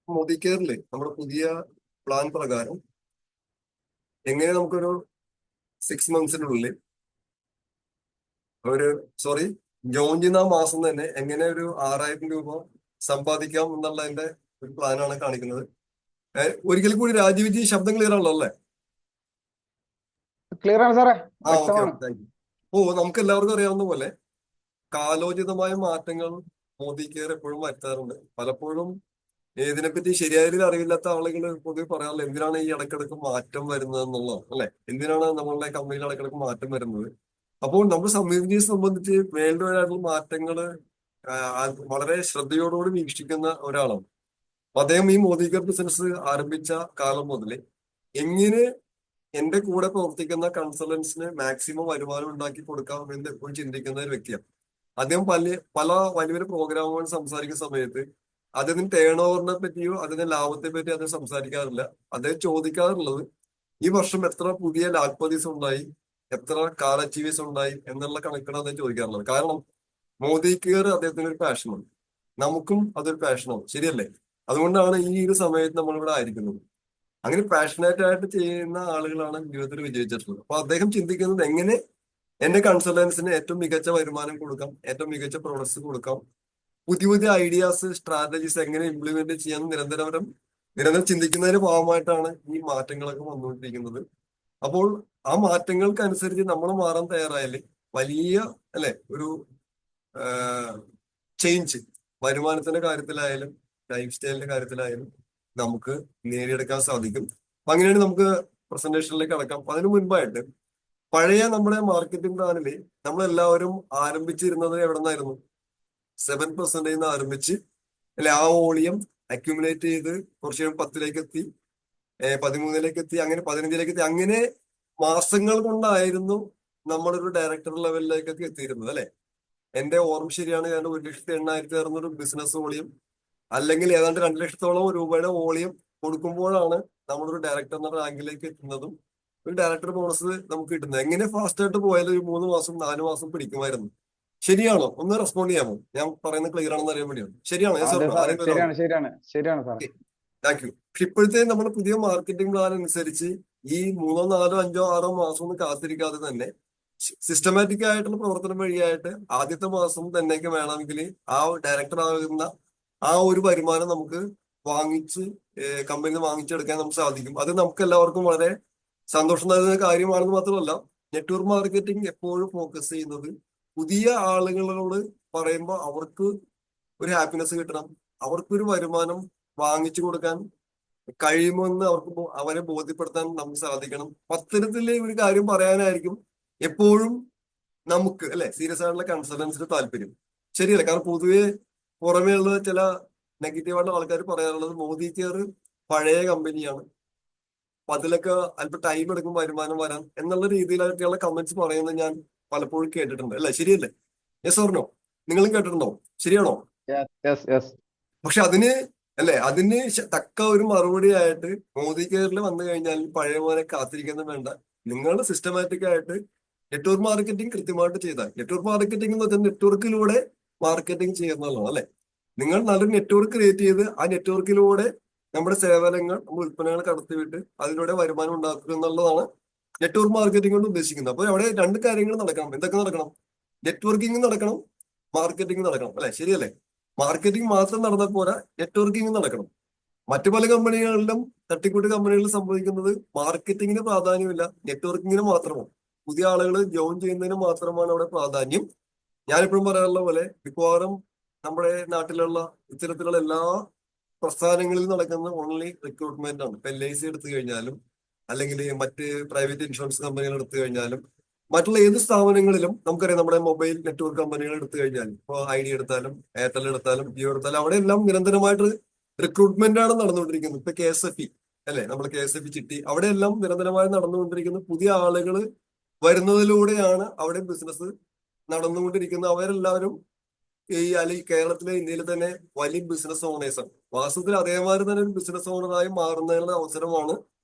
മോദി കെയറിലെ നമ്മുടെ പുതിയ പ്ലാൻ പ്രകാരം എങ്ങനെ നമുക്കൊരു 6 മന്ത്സിനുള്ളിൽ ഒരു സോറി ജോയിൻ ചെയ്യുന്ന ആ മാസം തന്നെ എങ്ങനെ ഒരു 6,000 രൂപ സമ്പാദിക്കാം എന്നുള്ളതിന്റെ ഒരു പ്ലാനാണ് കാണിക്കുന്നത്. ഒരിക്കൽ കൂടി രാജീവ്ജി, ശബ്ദം ക്ലിയർ ആണല്ലോ അല്ലേ? ക്ലിയർ ആണ് സാറേ, ഓക്കെ വ്യക്തമാണ്. Okay, thank you. നമുക്ക് എല്ലാവർക്കും അറിയാവുന്ന പോലെ കാലോചിതമായ മാറ്റങ്ങൾ മോദി കെയർ എപ്പോഴും വരുത്താറുണ്ട്. പലപ്പോഴും ഇതിനെപ്പറ്റി ശരിയായ രീതിയിൽ അറിവില്ലാത്ത ആളുകൾ പൊതുവെ പറയാറില്ല, എന്തിനാണ് ഈ ഇടക്കിടക്ക് മാറ്റം വരുന്നത് എന്നുള്ളത്, അല്ലെ? എന്തിനാണ് നമ്മളുടെ കമ്പനിയിൽ ഇടക്കിടക്ക് മാറ്റം വരുന്നത്? അപ്പോൾ നമ്മുടെ സംയുക്തിയെ സംബന്ധിച്ച് വേൾഡ് വൈഡ് ആയിട്ടുള്ള മാറ്റങ്ങൾ വളരെ ശ്രദ്ധയോടുകൂടി വീക്ഷിക്കുന്ന ഒരാളാണ്. അപ്പൊ അദ്ദേഹം ഈ മോദി കെയർ ബിസിനസ് ആരംഭിച്ച കാലം മുതൽ എങ്ങനെ എന്റെ കൂടെ പ്രവർത്തിക്കുന്ന കൺസൾട്ടൻസിന് മാക്സിമം വരുമാനം ഉണ്ടാക്കി കൊടുക്കാം എന്ന് എപ്പോഴും ചിന്തിക്കുന്ന ഒരു വ്യക്തിയാണ്. അദ്ദേഹം പല വലിയ വലിയ പ്രോഗ്രാമുകൾ സംസാരിക്കുന്ന സമയത്ത് അദ്ദേഹത്തിന് ടേൺ ഓവറിനെ പറ്റിയോ അതിന്റെ ലാഭത്തെ പറ്റിയോ അദ്ദേഹം സംസാരിക്കാറില്ല. അദ്ദേഹം ചോദിക്കാറുള്ളത് ഈ വർഷം എത്ര പുതിയ ലാഖ്പതീസ് ഉണ്ടായി, എത്ര കാർ അച്ചീവേഴ്സ് ഉണ്ടായി എന്നുള്ള കണക്കാണ് അദ്ദേഹം ചോദിക്കാറുള്ളത്. കാരണം മോദി കെയർ അദ്ദേഹത്തിന് ഒരു പാഷനാണ്, നമുക്കും അതൊരു പാഷനാണ്, ശരിയല്ലേ? അതുകൊണ്ടാണ് ഈ ഒരു സമയത്ത് നമ്മളിവിടെ ആയിരിക്കുന്നത്. അങ്ങനെ പാഷനേറ്റ് ആയിട്ട് ചെയ്യുന്ന ആളുകളാണ് ജീവിതത്തിൽ വിജയിച്ചിട്ടുള്ളത്. അപ്പൊ അദ്ദേഹം ചിന്തിക്കുന്നത് എങ്ങനെ എന്റെ കൺസൾട്ടൻസിന് ഏറ്റവും മികച്ച വരുമാനം കൊടുക്കാം, ഏറ്റവും മികച്ച പ്രൊഡക്ട്സ് കൊടുക്കാം, പുതിയ പുതിയ ഐഡിയാസ്, സ്ട്രാറ്റജീസ് എങ്ങനെ ഇംപ്ലിമെന്റ് ചെയ്യാൻ നിരന്തരം ചിന്തിക്കുന്നതിന്റെ ഭാഗമായിട്ടാണ് ഈ മാറ്റങ്ങളൊക്കെ വന്നുകൊണ്ടിരിക്കുന്നത്. അപ്പോൾ ആ മാറ്റങ്ങൾക്കനുസരിച്ച് നമ്മൾ മാറാൻ തയ്യാറായാല് വലിയ, അല്ലെ, ഒരു ചേഞ്ച് വരുമാനത്തിന്റെ കാര്യത്തിലായാലും ലൈഫ് സ്റ്റൈലിന്റെ കാര്യത്തിലായാലും നമുക്ക് നേടിയെടുക്കാൻ സാധിക്കും. അപ്പൊ അങ്ങനെയാണ് നമുക്ക് പ്രസന്റേഷനിലേക്ക് കടക്കാം. അപ്പൊ അതിനു മുൻപായിട്ട് പഴയ നമ്മുടെ മാർക്കറ്റിംഗ് പ്ലാനില് നമ്മളെല്ലാവരും ആരംഭിച്ചിരുന്നത് എവിടെ നിന്നായിരുന്നു? 7% ആരംഭിച്ച്, അല്ലെ, ആ വോളിയം അക്യുമുലേറ്റ് ചെയ്ത് കുറച്ച് കഴിയുമ്പോൾ 10ലേക്ക് എത്തി, 13ലേക്ക് എത്തി, അങ്ങനെ 15ലേക്ക് എത്തി. അങ്ങനെ മാസങ്ങൾ കൊണ്ടായിരുന്നു നമ്മളൊരു ഡയറക്ടർ ലെവലിലേക്കൊക്കെ എത്തിയിരുന്നത്, അല്ലെ? എന്റെ ഓർമ്മ ശരിയാണ്, ഏതാണ്ട് 1,80,600 ബിസിനസ് വോളിയം അല്ലെങ്കിൽ ഏതാണ്ട് 2 ലക്ഷത്തോളം രൂപയുടെ വോളിയം കൊടുക്കുമ്പോഴാണ് നമ്മളൊരു ഡയറക്ടർ എന്ന റാങ്കിലേക്ക് എത്തുന്നതും ഒരു ഡയറക്ടർ ബോണസ് നമുക്ക് കിട്ടുന്നത്. എങ്ങനെ ഫാസ്റ്റ് ആയിട്ട് പോയാലും ഒരു 3 മാസം 4 മാസം പിടിക്കുമായിരുന്നു. ശരിയാണോ? ഒന്ന് റെസ്പോണ്ട് ചെയ്യാമോ? ഞാൻ പറയുന്നത് ക്ലിയർ ആണെന്ന് അറിയാൻ വേണ്ടിയാണ്. ശരിയാണോ? യെസ് ഓർ അതെ നോ? സാറേ, ആരെങ്കിലും ഒരാളോ? ശരിയാണ് ശരിയാണ് ശരിയാണ് സാറേ. Thank you. പക്ഷെ ഇപ്പോഴത്തെ നമ്മുടെ പുതിയ മാർക്കറ്റിംഗ് പ്ലാൻ അനുസരിച്ച് ഈ 3, 4, 5, 6 മാസം ഒന്നും കാത്തിരിക്കാതെ തന്നെ സിസ്റ്റമാറ്റിക് ആയിട്ടുള്ള പ്രവർത്തനം വഴിയായിട്ട് ആദ്യത്തെ മാസം തന്നെയൊക്കെ വേണമെങ്കിൽ ആ ഡയറക്ടർ ആകുന്ന ആ ഒരു വരുമാനം നമുക്ക് വാങ്ങിച്ച് കമ്പനിയിൽ നിന്ന് വാങ്ങിച്ചെടുക്കാൻ നമുക്ക് സാധിക്കും. അത് നമുക്ക് എല്ലാവർക്കും വളരെ സന്തോഷം നൽകുന്ന കാര്യമാണെന്ന് മാത്രമല്ല, നെറ്റ്വർക്ക് മാർക്കറ്റിംഗ് എപ്പോഴും ഫോക്കസ് ചെയ്യുന്നത് പുതിയ ആളുകളോട് പറയുമ്പോൾ അവർക്ക് ഒരു ഹാപ്പിനെസ് കിട്ടണം, അവർക്കൊരു വരുമാനം വാങ്ങിച്ചു കൊടുക്കാൻ കഴിയുമെന്ന് അവരെ ബോധ്യപ്പെടുത്താൻ നമുക്ക് സാധിക്കണം. അത്തരത്തിലെ ഒരു കാര്യം പറയാനായിരിക്കും എപ്പോഴും നമുക്ക്, അല്ലെ, സീരിയസ് ആയിട്ടുള്ള കൺസൾട്ടൻസിന് താല്പര്യം. ശരിയല്ല? കാരണം പൊതുവെ പുറമേയുള്ള ചില നെഗറ്റീവായിട്ടുള്ള ആൾക്കാർ പറയാറുള്ളത് മോദി കെയർ പഴയ കമ്പനിയാണ്, അപ്പൊ അതിലൊക്കെ അല്പം ടൈം എടുക്കും വരുമാനം വരാൻ എന്നുള്ള രീതിയിലൊക്കെയുള്ള കമന്റ്സ് പറയുന്നത് ഞാൻ പലപ്പോഴും കേട്ടിട്ടുണ്ട്, അല്ലെ? ശരിയല്ലേ? Yes or no? നിങ്ങളും കേട്ടിട്ടുണ്ടോ? ശരിയാണോ? Yes yes. പക്ഷെ അതിന് തക്ക ഒരു മറുപടി ആയിട്ട് മോദി കെയറിൽ വന്നു കഴിഞ്ഞാൽ പഴയ പോലെ കാത്തിരിക്കുന്നത് വേണ്ട. നിങ്ങൾ സിസ്റ്റമാറ്റിക് ആയിട്ട് നെറ്റ്വർക്ക് മാർക്കറ്റിംഗ് കൃത്യമായിട്ട് ചെയ്താൽ, നെറ്റ്വർക്ക് മാർക്കറ്റിംഗ് എന്ന് വെച്ചാൽ നെറ്റ്വർക്കിലൂടെ മാർക്കറ്റിംഗ് ചെയ്യുന്നതാണ്, അല്ലെ? നിങ്ങൾ നല്ലൊരു നെറ്റ്വർക്ക് ക്രിയേറ്റ് ചെയ്ത് ആ നെറ്റ്വർക്കിലൂടെ നമ്മുടെ സേവനങ്ങൾ, നമ്മുടെ ഉൽപ്പന്നങ്ങൾ കടത്തിവിട്ട് അതിലൂടെ വരുമാനം ഉണ്ടാക്കുക എന്നുള്ളതാണ് നെറ്റ്വർക്ക് മാർക്കറ്റിംഗ് കൊണ്ട് ഉദ്ദേശിക്കുന്നത്. അപ്പൊ അവിടെ രണ്ട് കാര്യങ്ങൾ നടക്കണം. എന്തൊക്കെ നടക്കണം? നെറ്റ്വർക്കിംഗ് നടക്കണം, മാർക്കറ്റിംഗ് നടക്കണം, അല്ലെ? ശരിയല്ലേ? മാർക്കറ്റിംഗ് മാത്രം നടന്നാൽ പോരാ, നെറ്റ്വർക്കിംഗ് നടക്കണം. മറ്റു പല കമ്പനികളിലും തട്ടിക്കൂട്ട് കമ്പനികളിലും സംഭവിക്കുന്നത് മാർക്കറ്റിംഗിന് പ്രാധാന്യമില്ല, നെറ്റ്വർക്കിങ്ങിന് മാത്രമാണ്. പുതിയ ആളുകൾ ജോയിൻ ചെയ്യുന്നതിന് മാത്രമാണ് അവിടെ പ്രാധാന്യം. ഞാനിപ്പോഴും പറയാറുള്ള പോലെ മിക്കവാറും നമ്മുടെ നാട്ടിലുള്ള ഇത്തരത്തിലുള്ള എല്ലാ പ്രസ്ഥാനങ്ങളിൽ നടക്കുന്ന ഓൺലി റിക്രൂട്ട്മെന്റ് ആണ്. ഇപ്പൊ LIC എടുത്തു കഴിഞ്ഞാലും അല്ലെങ്കിൽ മറ്റ് പ്രൈവറ്റ് ഇൻഷുറൻസ് കമ്പനികൾ എടുത്തു കഴിഞ്ഞാലും മറ്റുള്ള ഏത് സ്ഥാപനങ്ങളിലും നമുക്കറിയാം, നമ്മുടെ മൊബൈൽ നെറ്റ്വർക്ക് കമ്പനികൾ എടുത്തു കഴിഞ്ഞാലും, ഇപ്പോൾ ഐഡിയ എടുത്താലും എയർടെൽ എടുത്താലും ജിയോ എടുത്താലും അവിടെ എല്ലാം നിരന്തരമായിട്ട് റിക്രൂട്ട്മെന്റ് ആണ് നടന്നുകൊണ്ടിരിക്കുന്നത്. ഇപ്പൊ KSFE, അല്ലെ, നമ്മൾ KSFE ചിട്ടി, അവിടെ എല്ലാം നിരന്തരമായി നടന്നുകൊണ്ടിരിക്കുന്ന പുതിയ ആളുകൾ വരുന്നതിലൂടെയാണ് അവിടെ ബിസിനസ് നടന്നുകൊണ്ടിരിക്കുന്നത്. അവരെല്ലാവരും അല്ലെങ്കിൽ കേരളത്തിലെ, ഇന്ത്യയിലെ തന്നെ വലിയ ബിസിനസ് ഓണേഴ്സാണ്. വാസ്തവത്തിൽ അതേമാതിരി തന്നെ ഒരു ബിസിനസ് ഓണറായി മാറുന്നതിനുള്ള അവസരമാണ്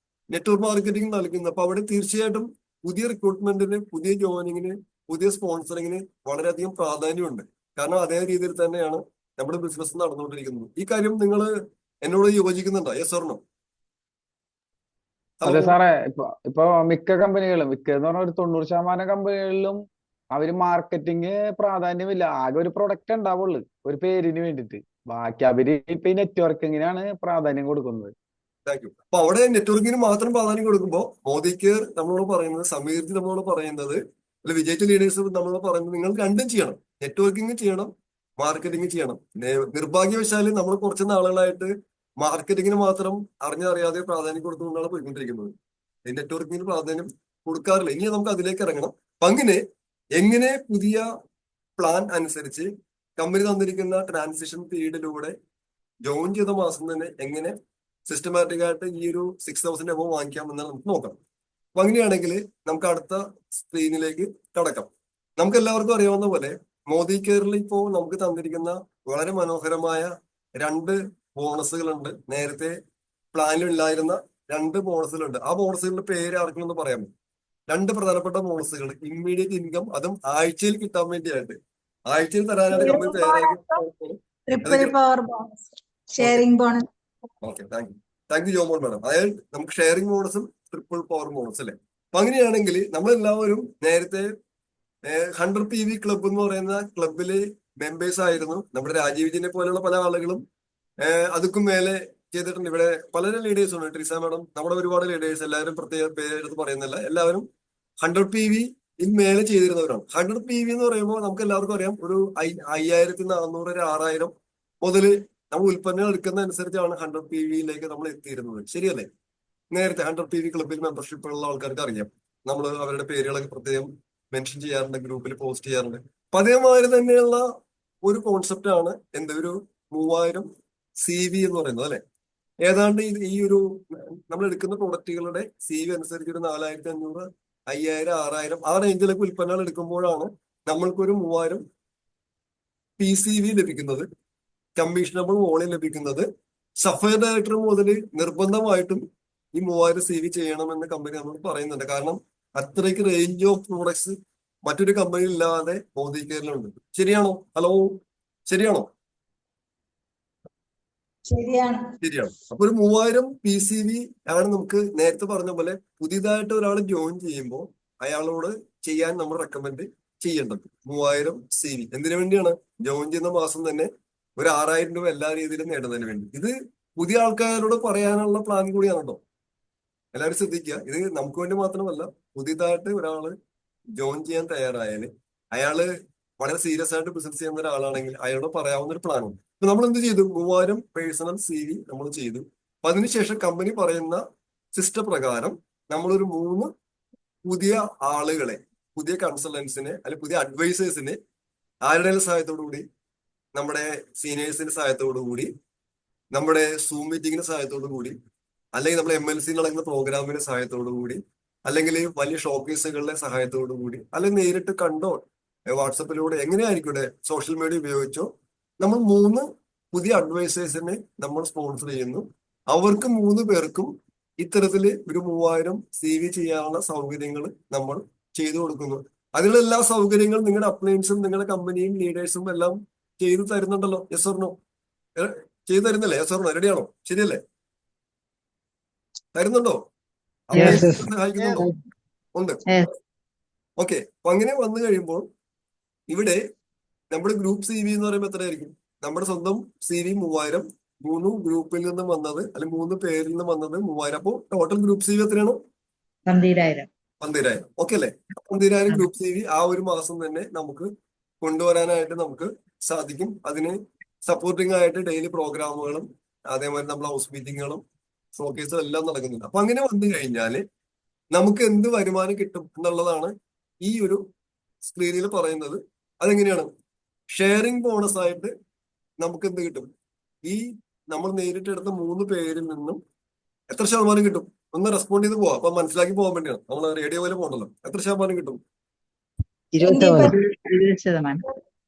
നെറ്റ്വർക്ക് മാർക്കറ്റിംഗ് നൽകുന്നത്. അപ്പൊ അവിടെ തീർച്ചയായിട്ടും പുതിയ റിക്രൂട്ട്മെന്റിന്, പുതിയ ജോയിനിങ്ങിന്, പുതിയ സ്പോൺസറിങ്ങിന് വളരെയധികം പ്രാധാന്യമുണ്ട്. കാരണം അതേ രീതിയിൽ തന്നെയാണ് നമ്മുടെ ബിസിനസ് നടന്നുകൊണ്ടിരിക്കുന്നത്. ഈ കാര്യം നിങ്ങൾ എന്നോട് യോജിക്കുന്നുണ്ടോ? Yes or no? ഹലോ. അതെ സാറേ, ഇപ്പൊ മിക്ക കമ്പനികളും, മിക്ക എന്ന് പറഞ്ഞാൽ ഒരു 90% കമ്പനികളിലും അവര് മാർക്കറ്റിംഗ് പ്രാധാന്യമില്ല. ആകെ ഒരു പ്രൊഡക്റ്റ് ഉണ്ടാവുള്ളൂ ഒരു പേരിന് വേണ്ടിയിട്ട്. ബാക്കി അവര് ഇപ്പൊ ഈ നെറ്റ്വർക്കിങ്ങിനാണ് പ്രാധാന്യം കൊടുക്കുന്നത്. Thank you. അപ്പൊ അവിടെ നെറ്റ്വർക്കിന് മാത്രം പ്രാധാന്യം കൊടുക്കുമ്പോൾ മോദി കെയർ നമ്മളോട് പറയുന്നത്, സമീർജി നമ്മളോട് പറയുന്നത്, അല്ല വിജയിച്ച ലീഡേഴ്സ് നമ്മളോട് പറയുന്നത്, നിങ്ങൾ രണ്ടും ചെയ്യണം. നെറ്റ്വർക്കിംഗ് ചെയ്യണം, മാർക്കറ്റിംഗ് ചെയ്യണം. നിർഭാഗ്യവശാല് നമ്മൾ കുറച്ച് നാളുകളായിട്ട് മാർക്കറ്റിങ്ങിന് മാത്രം അറിഞ്ഞറിയാതെ പ്രാധാന്യം കൊടുത്തുകൊണ്ടാണ് പോയിക്കൊണ്ടിരിക്കുന്നത്. നെറ്റ്വർക്കിങ്ങിന് പ്രാധാന്യം കൊടുക്കാറില്ല. ഇനി നമുക്ക് അതിലേക്ക് ഇറങ്ങണം. അപ്പൊ അങ്ങനെ എങ്ങനെ പുതിയ പ്ലാൻ അനുസരിച്ച് കമ്പനി തന്നിരിക്കുന്ന ട്രാൻസിഷൻ പീരീഡിലൂടെ ജോയിൻ ചെയ്ത മാസം തന്നെ എങ്ങനെ സിസ്റ്റമാറ്റിക് ആയിട്ട് ഈ ഒരു 6,000 എബോ വാങ്ങിക്കാം എന്നാണ് നമുക്ക് നോക്കാം. അപ്പൊ അങ്ങനെയാണെങ്കിൽ നമുക്ക് അടുത്ത സ്ക്രീനിലേക്ക് കടക്കാം. നമുക്ക് എല്ലാവർക്കും അറിയാവുന്ന പോലെ മോദി കെയറിൽ ഇപ്പോ നമുക്ക് തന്നിരിക്കുന്ന വളരെ മനോഹരമായ 2 ബോണസുകളുണ്ട്. നേരത്തെ പ്ലാനിൽ ഇല്ലായിരുന്ന 2 ബോണസുകളുണ്ട്. ആ ബോണസുകളുടെ പേര് ആർക്കും ഒന്ന് പറയാമോ? 2 പ്രധാനപ്പെട്ട ബോണസുകൾ, ഇമ്മീഡിയറ്റ് ഇൻകം, അതും ആഴ്ചയിൽ കിട്ടാൻ വേണ്ടിയായിട്ട്. ആഴ്ചയിൽ തരാനായിട്ട് കമ്പനി തയ്യാറാക്കി. Triple power bonus, okay, sharing bonus. Okay, thank you Jomol madam. അതായത് നമുക്ക് ഷെയറിംഗ് ബോണസും ട്രിപ്പിൾ പവർ ബോണസ് അല്ലേ? അപ്പൊ അങ്ങനെയാണെങ്കിൽ നമ്മളെല്ലാവരും നേരത്തെ 100 PV ക്ലബ്ബ് എന്ന് പറയുന്ന ക്ലബില് മെമ്പേഴ്സ് ആയിരുന്നു. നമ്മുടെ രാജീവ്ജിനെ പോലെയുള്ള പല ആളുകളും അതുക്കും മേലെ ചെയ്തിട്ടുണ്ട്. ഇവിടെ പല ലീഡേഴ്സും ഉണ്ട്. ട്രിസ മാഡം, നമ്മുടെ ഒരുപാട് ലീഡേഴ്സ്, എല്ലാവരും പ്രത്യേക പേരെടുത്ത് പറയുന്നില്ല, എല്ലാവരും 100 PV മേലെ ചെയ്തിരുന്നവരാണ്. 100 PV എന്ന് പറയുമ്പോൾ നമുക്ക് എല്ലാവർക്കും അറിയാം, ഒരു 5,400, 6,000 മുതൽ നമ്മൾ ഉൽപ്പന്നം എടുക്കുന്ന അനുസരിച്ചാണ് 100 PVയിലേക്ക് നമ്മൾ എത്തിയിരുന്നത്. ശരിയല്ലേ? നേരത്തെ 100 PV ക്ലബിൽ മെമ്പർഷിപ്പ് ഉള്ള ആൾക്കാർക്ക് അറിയാം. നമ്മൾ അവരുടെ പേരുകളൊക്കെ പ്രത്യേകം മെൻഷൻ ചെയ്യാറുണ്ട്, ഗ്രൂപ്പിൽ പോസ്റ്റ് ചെയ്യാറുണ്ട്. അപ്പൊ അതേമാതിരി തന്നെയുള്ള ഒരു കോൺസെപ്റ്റ് ആണ് ഒരു 3,000 CV എന്ന് പറയുന്നത് അല്ലെ? ഏതാണ്ട് ഈ ഒരു നമ്മൾ എടുക്കുന്ന പ്രൊഡക്റ്റുകളുടെ CV അനുസരിച്ച് ഒരു 4,500, 5,000, 6,000 ആ റേഞ്ചിലൊക്കെ ഉൽപ്പന്നങ്ങൾ എടുക്കുമ്പോഴാണ് നമ്മൾക്കൊരു 3,000 PCV ലഭിക്കുന്നത്, കമ്മീഷണബിൾ വോളിയം ലഭിക്കുന്നത്. സഫയർ ഡയറക്ടർ മുതൽ നിർബന്ധമായിട്ടും ഈ 3,000 CV ചെയ്യണമെന്ന് കമ്പനി നമ്മൾ പറയുന്നുണ്ട്. കാരണം അത്രയ്ക്ക് റേഞ്ച് ഓഫ് പ്രോഡക്ട്സ് മറ്റൊരു കമ്പനി ഇല്ലാതെ മോദി കെയറിലുണ്ട്. ശരിയാണോ? ഹലോ, ശരിയാണോ? ശരിയാണ്. ശരിയാണ്. അപ്പൊ ഒരു 3,000 PCV ആണ് നമുക്ക് നേരത്തെ പറഞ്ഞ പോലെ പുതിയതായിട്ട് ഒരാൾ ജോയിൻ ചെയ്യുമ്പോൾ അയാളോട് ചെയ്യാൻ നമ്മൾ റെക്കമെൻഡ് ചെയ്യേണ്ടത് 3,000 CV. എന്തിനു വേണ്ടിയാണ്? ജോയിൻ ചെയ്യുന്ന മാസം തന്നെ ഒരു 6,000 രൂപ എല്ലാ രീതിയിലും നേടുന്നതിന് വേണ്ടി. ഇത് പുതിയ ആൾക്കാരോട് പറയാനുള്ള പ്ലാൻ കൂടിയാണ് കേട്ടോ. എല്ലാവരും ശ്രദ്ധിക്കുക. ഇത് നമുക്ക് വേണ്ടി മാത്രമല്ല, പുതിയതായിട്ട് ഒരാള് ജോയിൻ ചെയ്യാൻ തയ്യാറായാല് അയാള് വളരെ സീരിയസ് ആയിട്ട് ബിസിനസ് ചെയ്യുന്ന ഒരാളാണെങ്കിൽ അയാളോട് പറയാവുന്ന ഒരു പ്ലാനുണ്ട്. അപ്പൊ നമ്മൾ എന്ത് ചെയ്തു? 3,000 പേഴ്സണൽ CV നമ്മൾ ചെയ്തു. അപ്പൊ അതിനുശേഷം കമ്പനി പറയുന്ന സിസ്റ്റം പ്രകാരം നമ്മളൊരു 3 പുതിയ ആളുകളെ, പുതിയ കൺസൾട്ടൻസിനെ അല്ലെങ്കിൽ പുതിയ അഡ്വൈസേഴ്സിനെ ആരുടെ സഹായത്തോടു കൂടി? നമ്മുടെ സീനിയേഴ്സിന്റെ സഹായത്തോടു കൂടി, നമ്മുടെ സൂം മീറ്റിംഗിന്റെ സഹായത്തോടു കൂടി, അല്ലെങ്കിൽ നമ്മുടെ MLC നടക്കുന്ന പ്രോഗ്രാമിന്റെ സഹായത്തോടു കൂടി, അല്ലെങ്കിൽ വലിയ ഷോക്കേസുകളുടെ സഹായത്തോടു കൂടി, അല്ലെങ്കിൽ നേരിട്ട് കണ്ടോ വാട്സപ്പിലൂടെ എങ്ങനെയായിരിക്കും സോഷ്യൽ മീഡിയ ഉപയോഗിച്ചോ, നമ്മൾ 3 പുതിയ അഡ്വൈസേഴ്സിനെ നമ്മൾ സ്പോൺസർ ചെയ്യുന്നു. അവർക്ക് 3 പേർക്കും ഇത്തരത്തില് ഒരു 3,000 CV ചെയ്യാനുള്ള സൗകര്യങ്ങൾ നമ്മൾ ചെയ്തു കൊടുക്കുന്നു. അതിലുള്ള എല്ലാ സൗകര്യങ്ങളും നിങ്ങളുടെ അപ്ലയൻസും നിങ്ങളുടെ കമ്പനിയും ലീഡേഴ്സും എല്ലാം ചെയ്തു തരുന്നുണ്ടല്ലോ. Yes or no? ചെയ്തു തരുന്നില്ലേ? Yes or no? റെഡിയാണോ? ശരിയല്ലേ? തരുന്നുണ്ടോ? Yes. അപ്ലയൻസ് സഹായിക്കുന്നുണ്ടോ? ഉണ്ട്. Yes. ഓക്കെ. അപ്പൊ അങ്ങനെ വന്നു കഴിയുമ്പോൾ ഇവിടെ നമ്മുടെ ഗ്രൂപ്പ് CV എന്ന് പറയുമ്പോൾ എത്രയായിരിക്കും? നമ്മുടെ സ്വന്തം CV 3,000, 3 ഗ്രൂപ്പിൽ നിന്നും വന്നത് അല്ലെങ്കിൽ 3 പേരിൽ നിന്നും വന്നത് 3,000. അപ്പോൾ ടോട്ടൽ ഗ്രൂപ്പ് CV എത്രയാണ്? 12,000. 12,000. ഓക്കെ അല്ലേ? 12,000 ഗ്രൂപ്പ് CV ആ ഒരു മാസം തന്നെ നമുക്ക് കൊണ്ടുവരാനായിട്ട് നമുക്ക് സാധിക്കും. അതിന് സപ്പോർട്ടിംഗ് ആയിട്ട് ഡെയിലി പ്രോഗ്രാമുകളും അതേമാതിരി നമ്മൾ ഹൗസ് മീറ്റിങ്ങുകളും ഷോക്കേസും എല്ലാം നടക്കുന്നുണ്ട്. അപ്പൊ അങ്ങനെ വന്നു കഴിഞ്ഞാല് നമുക്ക് എന്ത് വരുമാനം കിട്ടും എന്നുള്ളതാണ് ഈ ഒരു സ്ക്രീനിൽ പറയുന്നത്. അതെങ്ങനെയാണ്? ഷെയറിംഗ് ബോണസ് ആയിട്ട് നമുക്ക് എന്ത് കിട്ടും? ഈ നമ്മൾ നേരിട്ട് എടുത്ത 3 പേരിൽ നിന്നും എത്ര ശതമാനം കിട്ടും? ഒന്ന് റെസ്പോണ്ട് ചെയ്ത് പോവാം. അപ്പൊ മനസ്സിലാക്കി പോകാൻ വേണ്ടിയാണ്. നമ്മൾ റേഡിയോ പോലെ പോകണ്ടല്ലോ. എത്ര ശതമാനം കിട്ടും? 20%.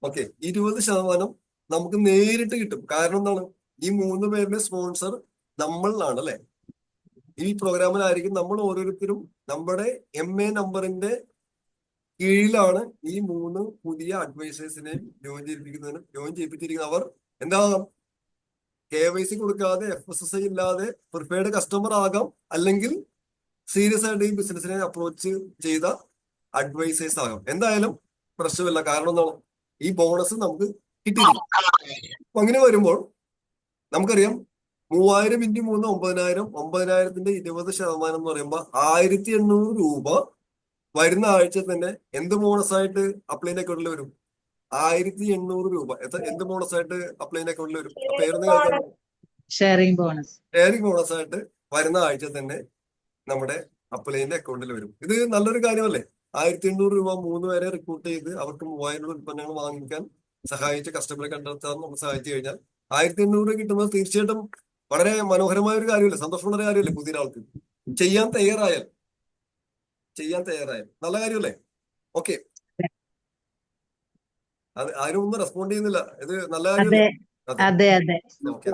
ഓക്കെ, 20% നമുക്ക് നേരിട്ട് കിട്ടും. കാരണം എന്താണ്? ഈ 3 പേരുടെ സ്പോൺസർ നമ്മളിലാണ് അല്ലെ? ഈ പ്രോഗ്രാമിലായിരിക്കും നമ്മൾ ഓരോരുത്തരും നമ്മുടെ MA നമ്പറിന്റെ കീഴിലാണ് ഈ 3 പുതിയ അഡ്വൈസേഴ്സിനെ ജോയിൻ ചെയ്യിപ്പിച്ചിരിക്കുന്നത്. അവർ എന്താ KYC കൊടുക്കാതെ FSSI ഇല്ലാതെ പ്രിഫേർഡ് കസ്റ്റമർ ആകാം, അല്ലെങ്കിൽ സീരിയസ് ആയിട്ട് ഈ ബിസിനസിനെ അപ്രോച്ച് ചെയ്ത അഡ്വൈസേഴ്സ് ആകാം. എന്തായാലും പ്രശ്നമില്ല. കാരണം എന്താണ്, ഈ ബോണസ് നമുക്ക് കിട്ടിയിരിക്കും. അപ്പൊ അങ്ങനെ വരുമ്പോൾ നമുക്കറിയാം 3000 × 3 9000, 9000ന്റെ 20% എന്ന് പറയുമ്പോൾ 1800 രൂപ വരുന്ന ആഴ്ച തന്നെ എന്ത് ബോണസായിട്ട് അപ്ലൈൻ അക്കൗണ്ടിൽ വരും? 1800 രൂപ എന്ത് ബോണസായിട്ട് അപ്ലൈൻ അക്കൗണ്ടിൽ വരും? ആ പേരൊന്ന് കേൾക്കാൻ. Sharing bonus. ഷെയറിംഗ് ബോണസായിട്ട് വരുന്ന ആഴ്ച തന്നെ നമ്മുടെ അപ്ലൈന്റെ അക്കൗണ്ടിൽ വരും. ഇത് നല്ലൊരു കാര്യമല്ലേ? 1800 രൂപ 3 പേരെ റിക്രൂട്ട് ചെയ്ത് അവർക്ക് 3000 ഉൽപ്പന്നങ്ങൾ വാങ്ങിക്കാൻ സഹായിച്ച് കസ്റ്റമറെ കണ്ടെത്താൻ നമുക്ക് സഹായിച്ചു കഴിഞ്ഞാൽ 1800 രൂപ കിട്ടുന്നത് തീർച്ചയായിട്ടും വളരെ മനോഹരമായ ഒരു കാര്യമല്ലേ? സന്തോഷമുള്ള ഒരു കാര്യമല്ലേ? പുതിയ ആൾക്ക് ചെയ്യാൻ തയ്യാറായാൽ നല്ല കാര്യമല്ലേ? ഓക്കെ, അത് ആരും ഒന്നും റെസ്പോണ്ട് ചെയ്യുന്നില്ല. ഇത് നല്ല അതെ കാര്യമല്ലേ? അതെ, അതെ ഓക്കെ.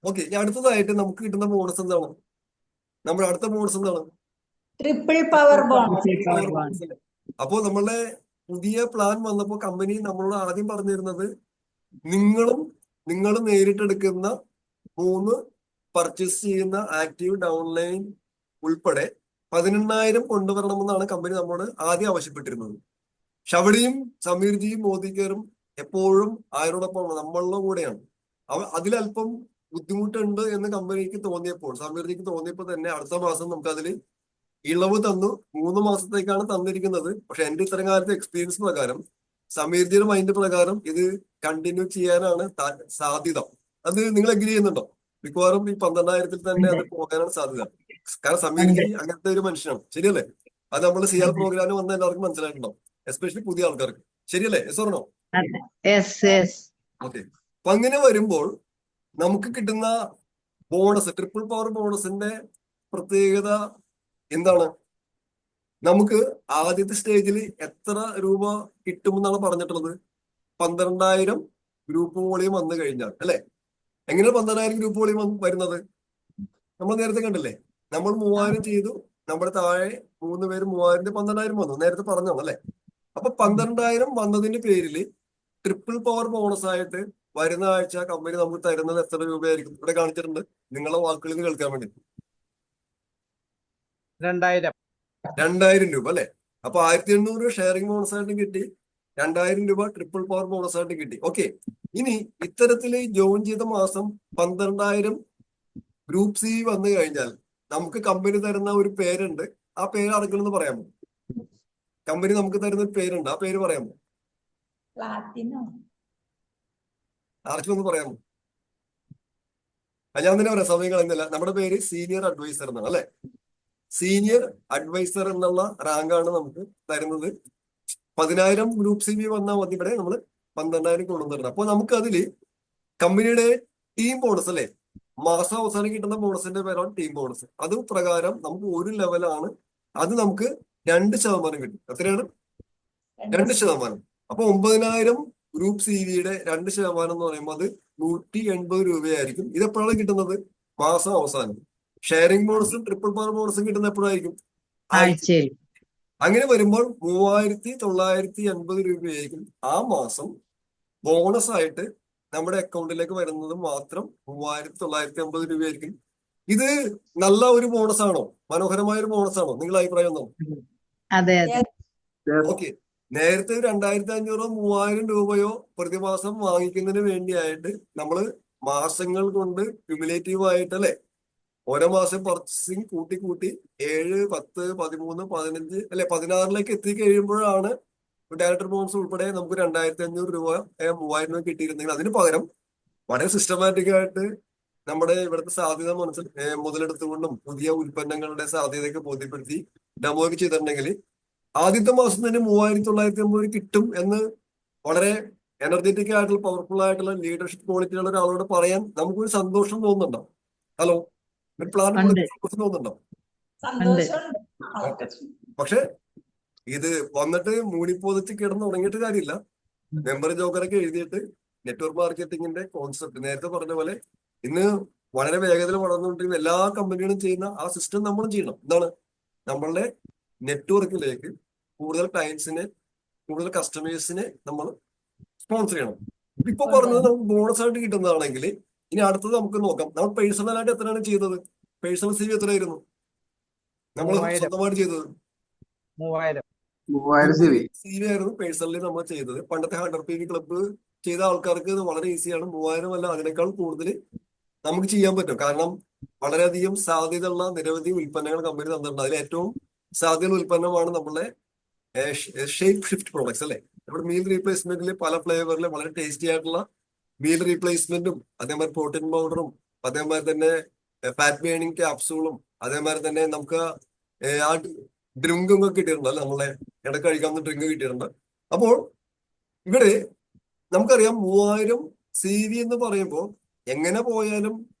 ഓക്കെ, ഇനി അടുത്തതായിട്ട് നമുക്ക് കിട്ടുന്ന ബോണസ് എന്താണ്? നമ്മുടെ അടുത്ത ബോണസ് എന്താണ്? Triple power bonus. Power bonus അല്ലേ? അപ്പോ നമ്മളുടെ പുതിയ പ്ലാൻ വന്നപ്പോ കമ്പനി നമ്മളോട് ആദ്യം പറഞ്ഞിരുന്നത്, നിങ്ങൾ നേരിട്ടെടുക്കുന്ന 3 പർച്ചേസ് ചെയ്യുന്ന ആക്റ്റീവ് ഡൗൺലൈൻ ഉൾപ്പെടെ 18000 കൊണ്ടുവരണമെന്നാണ് കമ്പനി നമ്മോട് ആദ്യം ആവശ്യപ്പെട്ടിരുന്നത്. പക്ഷെ അവിടെയും സമീർജിയും മോദിക്കറും എപ്പോഴും ആരോടൊപ്പമാണ്? നമ്മളുടെ കൂടെയാണ്. അതിലല്പം ബുദ്ധിമുട്ടുണ്ട് എന്ന് കമ്പനിക്ക് തോന്നിയപ്പോൾ, സമീർജിക്ക് തോന്നിയപ്പോൾ തന്നെ അടുത്ത മാസം നമുക്ക് അതിൽ ഇളവ് തന്നു. 3 മാസത്തേക്കാണ് തന്നിരിക്കുന്നത്. പക്ഷെ എന്റെ ഇത്തരം കാലത്തെ എക്സ്പീരിയൻസ് പ്രകാരം, സമീർജിയുടെ മൈൻഡ് പ്രകാരം ഇത് കണ്ടിന്യൂ ചെയ്യാനാണ് സാധ്യത. അത് നിങ്ങൾ എഗ്രി ചെയ്യുന്നുണ്ടോ? മിക്കവാറും ഈ 12000 തന്നെ അത് പോകാനാണ് സാധ്യത. കാരണം സമീർജി അങ്ങനത്തെ ഒരു മനുഷ്യനാണ്. ശരിയല്ലേ? അത് നമ്മൾ CR പ്രോഗ്രാമിൽ വന്ന എല്ലാവർക്കും മനസ്സിലായിട്ടുണ്ടാവും, എസ്പെഷ്യലി പുതിയ ആൾക്കാർക്ക്. ശരിയല്ലേ? Yes or no? ഓക്കെ. അപ്പൊ അങ്ങനെ വരുമ്പോൾ നമുക്ക് കിട്ടുന്ന ബോണസ്, ട്രിപ്പിൾ പവർ ബോണസിന്റെ പ്രത്യേകത എന്താണ്? നമുക്ക് ആദ്യത്തെ സ്റ്റേജിൽ എത്ര രൂപ കിട്ടുമെന്നാണ് പറഞ്ഞിട്ടുള്ളത്? 12000 ഗ്രൂപ്പ് വോളിയം വന്നു കഴിഞ്ഞാൽ, അല്ലെ? എങ്ങനെയാണ് 12000 ഗ്രൂപ്പ് വോളിയം വരുന്നത്? നമ്മൾ നേരത്തെ കണ്ടില്ലേ? നമ്മൾ 3000 ചെയ്തു, നമ്മുടെ താഴെ 3 പേര് 3000 12000 വന്നു. നേരത്തെ പറഞ്ഞോ, അല്ലെ? അപ്പൊ 12000 വന്നതിന്റെ പേരിൽ ട്രിപ്പിൾ പവർ ബോണസ് ആയിട്ട് വരുന്ന ആഴ്ച കമ്പനി നമുക്ക് തരുന്നത് എത്ര രൂപയായിരിക്കും? ഇവിടെ കാണിച്ചിട്ടുണ്ട്, നിങ്ങളുടെ വാക്കുകളിൽ നിന്ന് കേൾക്കാൻ വേണ്ടി. 2000 രൂപ, അല്ലെ? അപ്പൊ 1800 ഷെയറിംഗ് ബോണസ് ആയിട്ട് കിട്ടി, 2000 രൂപ ട്രിപ്പിൾ പവർ ബോണസ് ആയിട്ട് കിട്ടി. ഓക്കെ, ഇനി ഇത്തരത്തില് ജോയിൻ ചെയ്ത മാസം 12000 ഗ്രൂപ്പ് സി വന്നു കഴിഞ്ഞാൽ നമുക്ക് കമ്പനി തരുന്ന ഒരു പേരുണ്ട്. ആ പേര് ആർക്കെന്ന് പറയാമോ? കമ്പനി നമുക്ക് തരുന്ന ഒരു പേരുണ്ട്, ആ പേര് പറയാമോ? ആർക്കും ഒന്ന് പറയാമോ? ഞാൻ തന്നെ പറയാം, സമയം കളയുന്നില്ല. നമ്മുടെ പേര് സീനിയർ അഡ്വൈസർ എന്നാണ്, അല്ലെ? സീനിയർ അഡ്വൈസർ എന്നുള്ള റാങ്കാണ് നമുക്ക് തരുന്നത്. 10000 ഗ്രൂപ്പ് സി വന്നാൽ മതി. ഇവിടെ നമ്മൾ 12000 കൊണ്ടുവന്നിട്ടുണ്ട്. അപ്പൊ നമുക്ക് അതില് കമ്പനിയുടെ ടീം ബോണസ്, അല്ലെ? മാസം അവസാനം കിട്ടുന്ന ബോണസിന്റെ പേരാണ് ടീം ബോണസ്. അത് പ്രകാരം നമുക്ക് ഒരു ലെവലാണ്, അത് നമുക്ക് 2% കിട്ടും. എത്രയാണ്? 2%. അപ്പൊ 9000 ഗ്രൂപ്പ് CVയുടെ 2% എന്ന് പറയുമ്പോൾ അത് 180 രൂപയായിരിക്കും. ഇതെപ്പോഴാണ് കിട്ടുന്നത്? മാസം അവസാനം. ഷെയറിംഗ് ബോണസും ട്രിപ്പിൾ പവർ ബോണസും കിട്ടുന്ന എപ്പോഴായിരിക്കും? ആഴ്ചയിൽ. അങ്ങനെ വരുമ്പോൾ 3980 രൂപയായിരിക്കും ആ മാസം ബോണസ് ആയിട്ട് നമ്മുടെ അക്കൗണ്ടിലേക്ക് വരുന്നത്. മാത്രം 3950 രൂപയായിരിക്കും. ഇത് നല്ല ഒരു ബോണസ് ആണോ? മനോഹരമായ ഒരു ബോണസ് ആണോ? നിങ്ങളുടെ അഭിപ്രായം ഒന്നോ? അതെ. ഓക്കെ. നേരത്തെ 2500 3000 രൂപയോ പ്രതിമാസം വാങ്ങിക്കുന്നതിന് വേണ്ടിയായിട്ട് നമ്മള് മാസങ്ങൾ കൊണ്ട് ക്യുമുലേറ്റീവ് ആയിട്ട്, അല്ലെ, ഓരോ മാസം പർച്ചേസിങ് കൂട്ടി 7, 10, 13, 15, അല്ലെ 16ലേക്ക് എത്തിക്കഴിയുമ്പോഴാണ് ഡയറക്ടർ ബോണസ് ഉൾപ്പെടെ നമുക്ക് 2500 രൂപ 3000 രൂപ കിട്ടിയിരുന്നെങ്കിൽ, അതിന് പകരം വളരെ സിസ്റ്റമാറ്റിക് ആയിട്ട് നമ്മുടെ ഇവിടുത്തെ സാധ്യത മുതലെടുത്തുകൊണ്ടും പുതിയ ഉൽപ്പന്നങ്ങളുടെ സാധ്യതയൊക്കെ ബോധ്യപ്പെടുത്തി ഡെമോ ഒക്കെ ചെയ്തിട്ടുണ്ടെങ്കിൽ ആദ്യത്തെ മാസം തന്നെ 3950 കിട്ടും എന്ന് വളരെ എനർജറ്റിക് ആയിട്ടുള്ള പവർഫുൾ ആയിട്ടുള്ള ലീഡർഷിപ്പ് ക്വാളിറ്റിയുള്ള ഒരാളോട് പറയാൻ നമുക്കൊരു സന്തോഷം തോന്നുന്നുണ്ടോ? ഹലോ, ഒരു പ്ലാൻ സന്തോഷം തോന്നുന്നുണ്ടോ? പക്ഷെ ഇത് വന്നിട്ട് മൂടിപ്പോതിച്ച് കിടന്ന് തുടങ്ങിയിട്ട് കാര്യമില്ല. മെമ്പർ ജോക്കറൊക്കെ എഴുതിയിട്ട് നെറ്റ്വർക്ക് മാർക്കറ്റിംഗിന്റെ കോൺസെപ്റ്റ് നേരത്തെ പറഞ്ഞ പോലെ ഇന്ന് വളരെ വേഗത്തിൽ വളർന്നുകൊണ്ടിരിക്കുന്ന എല്ലാ കമ്പനികളും ചെയ്യുന്ന ആ സിസ്റ്റം നമ്മളും ചെയ്യണം. എന്താണ്? നമ്മളുടെ നെറ്റ്വർക്കിലേക്ക് കൂടുതൽ ക്ലയൻസിനെ, കൂടുതൽ കസ്റ്റമേഴ്സിനെ നമ്മൾ സ്പോൺസർ ചെയ്യണം. ഇപ്പൊ പറഞ്ഞത് നമുക്ക് ബോണസ് ആയിട്ട് കിട്ടുന്നതാണെങ്കിൽ ഇനി അടുത്തത് നമുക്ക് നോക്കാം. നമ്മൾ പേഴ്സണൽ ആയിട്ട് എത്രയാണ് ചെയ്തത്? പേഴ്സണൽ CV എത്രയായിരുന്നു നമ്മൾ 3000 സ്വന്തമായിട്ട് ചെയ്തത്? 3000 3000 CV ആയിരുന്നു പേഴ്സണലി നമ്മൾ ചെയ്തത്. പണ്ടത്തെ 100 PV ക്ലബ്ബ് ചെയ്ത ആൾക്കാർക്ക് ഇത് വളരെ ഈസിയാണ്. 3000 അല്ല അതിനേക്കാൾ കൂടുതൽ നമുക്ക് ചെയ്യാൻ പറ്റും. കാരണം വളരെയധികം സാധ്യതയുള്ള നിരവധി ഉൽപ്പന്നങ്ങൾ കമ്പനി തന്നിട്ടുണ്ട്. അതിൽ ഏറ്റവും സാധ്യതയുള്ള ഉൽപ്പന്നമാണ് നമ്മളെ ഷേപ്പ് ഷിഫ്റ്റ് പ്രോഡക്ട്സ് അല്ലെ. നമ്മുടെ മീൽ റീപ്ലേസ്മെന്റിൽ പല ഫ്ലേവറിൽ വളരെ ടേസ്റ്റി ആയിട്ടുള്ള മീൽ റീപ്ലേസ്മെന്റും, അതേമാതിരി പ്രോട്ടീൻ പൗഡറും, അതേമാതിരി തന്നെ ഫാറ്റ് ബേണിംഗ് ക്യാപ്സൂളും, അതേമാതിരി തന്നെ നമുക്ക് ആ ഡ്രിങ്കും ഒക്കെ കിട്ടിയിട്ടുണ്ട് അല്ലെ. നമ്മളെ ഇടയ്ക്ക് കഴിക്കാവുന്ന ഡ്രിങ്ക് കിട്ടിയിട്ടുണ്ട്. അപ്പോൾ ഇവിടെ നമുക്കറിയാം 3000 CV എന്ന് പറയുമ്പോൾ എങ്ങനെ പോയാലും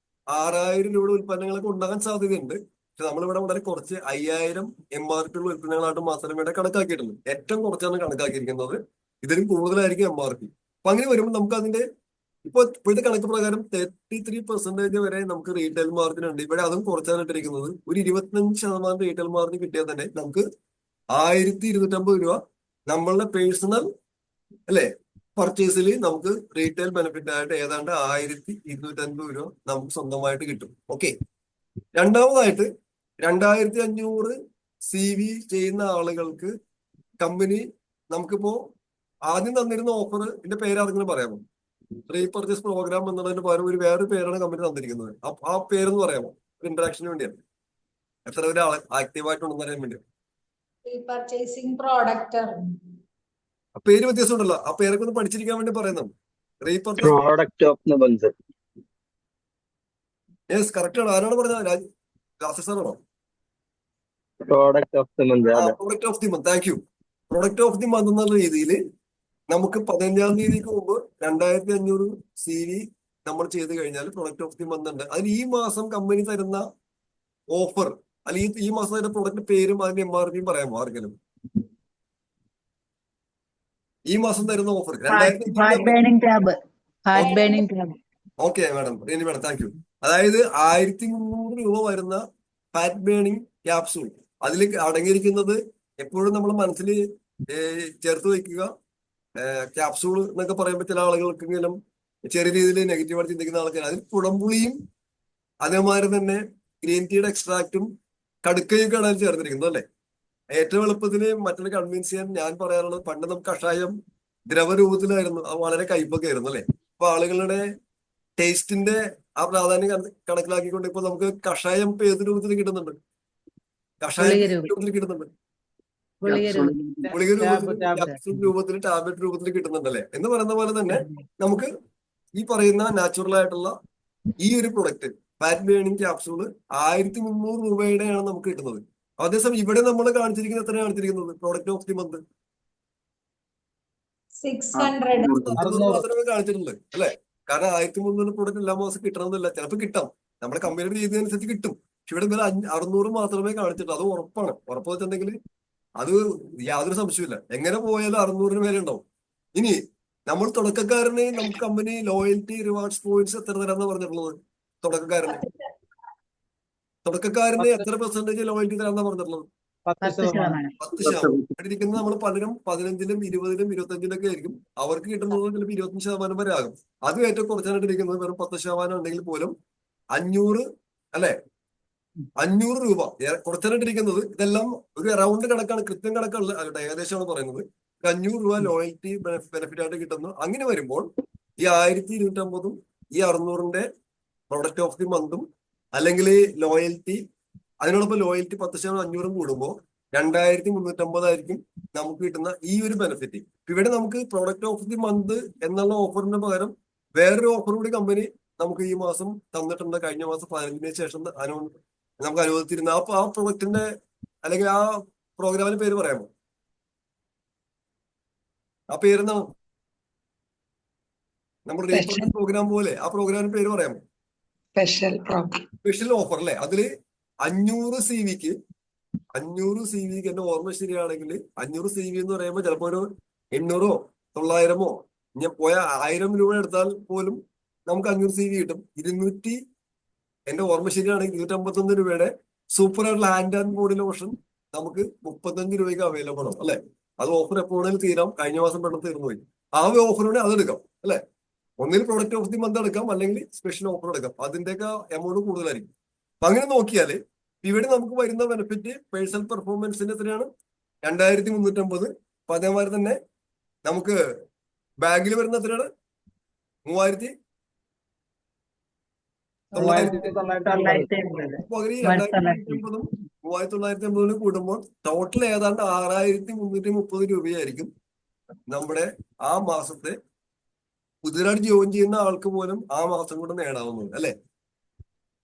6000 രൂപയുടെ ഉൽപ്പന്നങ്ങളൊക്കെ ഉണ്ടാകാൻ സാധ്യതയുണ്ട്. പക്ഷെ നമ്മളിവിടെ വളരെ കുറച്ച് 5000 MRP ഉള്ള ഉൽപ്പന്നങ്ങളായിട്ട് മാത്രമേ ഇവിടെ കണക്കാക്കിയിട്ടുള്ളൂ. ഏറ്റവും കുറച്ചാണ് കണക്കാക്കിയിരിക്കുന്നത്. ഇതിലും കൂടുതലായിരിക്കും MRP. അപ്പൊ അങ്ങനെ വരുമ്പോൾ നമുക്ക് അതിന്റെ ഇപ്പോഴത്തെ കണക്ക് പ്രകാരം 33% വരെ നമുക്ക് റീറ്റെയിൽ മാർജിൻ ഉണ്ട്. ഇവിടെ അതും കുറച്ചാണ് ഇട്ടിരിക്കുന്നത്. ഒരു 25% റീറ്റെയിൽ മാർജിൻ കിട്ടിയാൽ തന്നെ നമുക്ക് 1250 രൂപ നമ്മളുടെ പേഴ്സണൽ അല്ലെ പർച്ചേസിൽ നമുക്ക് റീറ്റെയിൽ ബെനിഫിറ്റ് ആയിട്ട് ഏതാണ്ട് 1250 രൂപ നമുക്ക് സ്വന്തമായിട്ട് കിട്ടും. ഓക്കെ. രണ്ടാമതായിട്ട് 2500 CV ചെയ്യുന്ന ആളുകൾക്ക് കമ്പനി നമുക്കിപ്പോ ആദ്യം തന്നിരുന്ന ഓഫർ ഇതിന്റെ പേര് ആർക്കെങ്കിലും പറയാമോ? റീപർച്ചേസ് പ്രോഗ്രാം എന്നുള്ളതിന് പകരം വേറൊരു പേരാണ് കമ്പനി തന്നിരിക്കുന്നത്. ആ പേരെന്ന് പറയാമോ? ഒരു ഇന്ററാക്ഷന് വേണ്ടിയാണ്. എത്ര പേര് ആക്റ്റീവായിട്ടുണ്ടെന്ന് അറിയാൻ വേണ്ടിയാണ്. റീപർച്ചേസിംഗ് പ്രോഡക്റ്റ് പേര് വ്യത്യാസം ഉണ്ടല്ലോ. ആ പേരൊക്കെ ഒന്ന് പഠിച്ചിരിക്കാൻ വേണ്ടി പറയുന്നതാണ്. Repurchase product of the month. Yes, correct ആണ്. ആരാണ് പറഞ്ഞത്? രാജേഷ് സാറാണോ? Product of the month. അതെ. Product of the month. Thank you. Product of the month എന്നുള്ള രീതിയിൽ നമുക്ക് 15-ാം തീയതിക്ക് മുമ്പ് 2500 CV നമ്മൾ ചെയ്ത് കഴിഞ്ഞാൽ പ്രൊഡക്റ്റ് ഓഫ് ദി മന്ത് ഉണ്ട്. അതിന് ഈ മാസം കമ്പനി തരുന്ന ഓഫർ അല്ലെങ്കിൽ ഈ മാസം തരുന്ന പ്രൊഡക്റ്റ് പേരും അതിന്റെ MRP പറയാമോ ആർക്കെങ്കിലും? ഈ മാസം തരുന്ന offer fat burning tab. Fat burning tab. Okay madam, Rini madam, thank you. അതായത് 1300 രൂപ വരുന്ന ഫാറ്റ് ബേണിംഗ് ക്യാപ്സൂൾ. അതിൽ അടങ്ങിയിരിക്കുന്നത് എപ്പോഴും നമ്മൾ മനസ്സിൽ ചേർത്ത് വയ്ക്കുക. ക്യാപ്സൂൾ എന്നൊക്കെ പറയുമ്പോൾ ചില ആളുകൾക്കെങ്കിലും ചെറിയ രീതിയിൽ നെഗറ്റീവായിട്ട് ചിന്തിക്കുന്ന ആൾക്കാർ അതിൽ കുടംപുളിയും അതേമാതിരി തന്നെ ഗ്രീൻ ടീയുടെ എക്സ്ട്രാക്റ്റും കടുക്കയൊക്കെയാണ് അതിൽ ചേർത്തിരിക്കുന്നത് അല്ലെ. ഏറ്റവും എളുപ്പത്തിൽ മറ്റുള്ള കൺവിൻസ് ചെയ്യാൻ ഞാൻ പറയാനുള്ളത്, പണ്ട് നമുക്ക് കഷായം ദ്രവരൂപത്തിലായിരുന്നു, അത് വളരെ കയ്പൊക്കെ ആയിരുന്നു അല്ലെ. അപ്പൊ ആളുകളുടെ ടേസ്റ്റിന്റെ ആ പ്രാധാന്യം കണക്കിലാക്കിക്കൊണ്ട് ഇപ്പൊ നമുക്ക് കഷായം ഇപ്പൊ ഏത് രൂപത്തിൽ കിട്ടുന്നുണ്ട്? കഷായം രൂപത്തിൽ കിട്ടുന്നുണ്ട്. ഗുളിക രൂപത്തിൽ, ക്യാപ്സൂൾ രൂപത്തിൽ, ടാബ്ലറ്റ് രൂപത്തിൽ കിട്ടുന്നുണ്ടല്ലേ. എന്ന് പറയുന്ന പോലെ തന്നെ നമുക്ക് ഈ പറയുന്ന നാച്ചുറൽ ആയിട്ടുള്ള ഈ ഒരു പ്രൊഡക്റ്റ് ഫാറ്റ് ബേണിംഗ് ക്യാപ്സൂള് 1300 രൂപയുടെയാണ് നമുക്ക് കിട്ടുന്നത്. അതേസമയം ഇവിടെ നമ്മൾ കാണിച്ചിരിക്കുന്നത് എത്രയാണ് കാണിച്ചിരിക്കുന്നത്? പ്രോഡക്റ്റ് ഓഫ് ദി മന്ത് 600 മാത്രമേ കാണിച്ചിട്ടുള്ളൂ അല്ലെ. കാരണം 1300 പ്രോഡക്റ്റ് എല്ലാ മാസം കിട്ടണമെന്നില്ല. ചിലപ്പോൾ കിട്ടാം, നമ്മുടെ കമ്പനിയുടെ രീതി അനുസരിച്ച് കിട്ടും. പക്ഷെ ഇവിടെ 600 മാത്രമേ കാണിച്ചിട്ടുള്ളൂ. അത് ഉറപ്പാണ്. ഉറപ്പ് വെച്ചിട്ടുണ്ടെങ്കിൽ അത് യാതൊരു സംശയമില്ല. എങ്ങനെ പോയാലും 600 മേലെ ഉണ്ടാവും. ഇനി നമ്മൾ തുടക്കക്കാരന് നമുക്ക് കമ്പനി ലോയൽറ്റി റിവാർഡ്സ് പോയിന്റ്സ് എത്ര തരാന്ന് പറഞ്ഞിട്ടുള്ളത്? തുടക്കക്കാരന് എത്ര പെർസെന്റേജ് ലോയൽറ്റി തരാന്നാ പറഞ്ഞിട്ടുള്ളത്? 10%. ഇരിക്കുന്നത് നമ്മൾ പലരും 15-ലും 20-ലും 25-ലൊക്കെ ആയിരിക്കും. അവർക്ക് കിട്ടുന്നത് ചിലപ്പോൾ 25% വരെ ആകും. അതും ഏറ്റവും കുറച്ചായിട്ട് ഇരിക്കുന്നത് വെറും 10% ഉണ്ടെങ്കിൽ പോലും 500 അല്ലെ, 500 രൂപ കുറച്ചായിട്ടിരിക്കുന്നത്. ഇതെല്ലാം ഒരു അറൗണ്ട് കണക്കാണ്, കൃത്യം കണക്കല്ല, ഏകദേശമാണ് പറയുന്നത്. 500 രൂപ ലോയൽറ്റി ബെനിഫിറ്റ് ആയിട്ട് കിട്ടുന്നു. അങ്ങനെ വരുമ്പോൾ ഈ 1250-ഉം ഈ 600-ന്റെ പ്രൊഡക്റ്റ് ഓഫ് ദി മന്തും അല്ലെങ്കിൽ ലോയൽറ്റി, അതിനോടൊപ്പം ലോയൽറ്റി 10% 500-ഉം കൂടുമ്പോൾ 2350 ആയിരിക്കും നമുക്ക് കിട്ടുന്ന ഈ ഒരു ബെനിഫിറ്റ്. ഇവിടെ നമുക്ക് പ്രൊഡക്റ്റ് ഓഫ് ദി മന്ത് എന്നുള്ള ഓഫറിന് പകരം വേറൊരു ഓഫർ കൂടി കമ്പനി നമുക്ക് ഈ മാസം തന്നിട്ടുണ്ട്. കഴിഞ്ഞ മാസം 15-ന് ശേഷം നമുക്ക് അനുവദിച്ചിരുന്ന ആ പ്രൊഡക്റ്റിന്റെ അല്ലെങ്കിൽ ആ പ്രോഗ്രാമിന്റെ പേര് പറയാമോ? ആ പേരെന്താണ്? നമ്മുടെ റീപർച്ചേസ് പ്രോഗ്രാം പോലെ ആ പ്രോഗ്രാമിന്റെ പേര് പറയാമോ? സ്പെഷ്യൽ ഓഫർ അല്ലെ. അതില് 500 CV-ക്ക് എന്റെ ഓർമ്മ ശരിയാണെങ്കിൽ 500 CV എന്ന് പറയുമ്പോൾ ചിലപ്പോ ഒരു 800-ഓ 900-ഓ ഞാൻ പോയ 1000 രൂപ എടുത്താൽ പോലും നമുക്ക് 500 CV കിട്ടും. എന്റെ ഓർമ്മ ശരിയാണെങ്കിൽ 251 രൂപയുടെ സൂപ്പർ ആയിട്ടുള്ള ഹാൻഡ് ആൻഡ് ബോഡി ലോഷൻ നമുക്ക് 35 രൂപയ്ക്ക് അവൈലബിൾ ആണ് അല്ലെ. അത് ഓഫർ എപ്പോഴേലും തീരാം, കഴിഞ്ഞ മാസം പെട്ടെന്ന് തീർന്നു പോയി. ആ ഓഫർ വേണേൽ അതെടുക്കാം അല്ലെ. ഒന്നിൽ പ്രൊഡക്റ്റ് ഓഫ് ദി മന്ത് എടുക്കാം, അല്ലെങ്കിൽ സ്പെഷ്യൽ ഓഫർ എടുക്കാം. അതിന്റെയൊക്കെ എമൗണ്ട് കൂടുതലായിരിക്കും. അപ്പൊ അങ്ങനെ നോക്കിയാല് ഇവിടെ നമുക്ക് വരുന്ന ബെനിഫിറ്റ് പേഴ്സണൽ പെർഫോമൻസിന്റെ എത്രയാണ്? 2350. അപ്പൊ അതേമാതിരി തന്നെ നമുക്ക് ബാഗിൽ വരുന്ന എത്രയാണ്? 3950. 950. പകരം ഈ 950. 2950 കൂടുമ്പോൾ ടോട്ടൽ ഏതാണ്ട് 6330 രൂപയായിരിക്കും നമ്മുടെ ആ മാസത്തെ പുതിയതായിട്ട് ജോയിൻ ചെയ്യുന്ന ആൾക്ക് പോലും ആ മാസം കൊണ്ട് നേടാവുന്നത് അല്ലെ.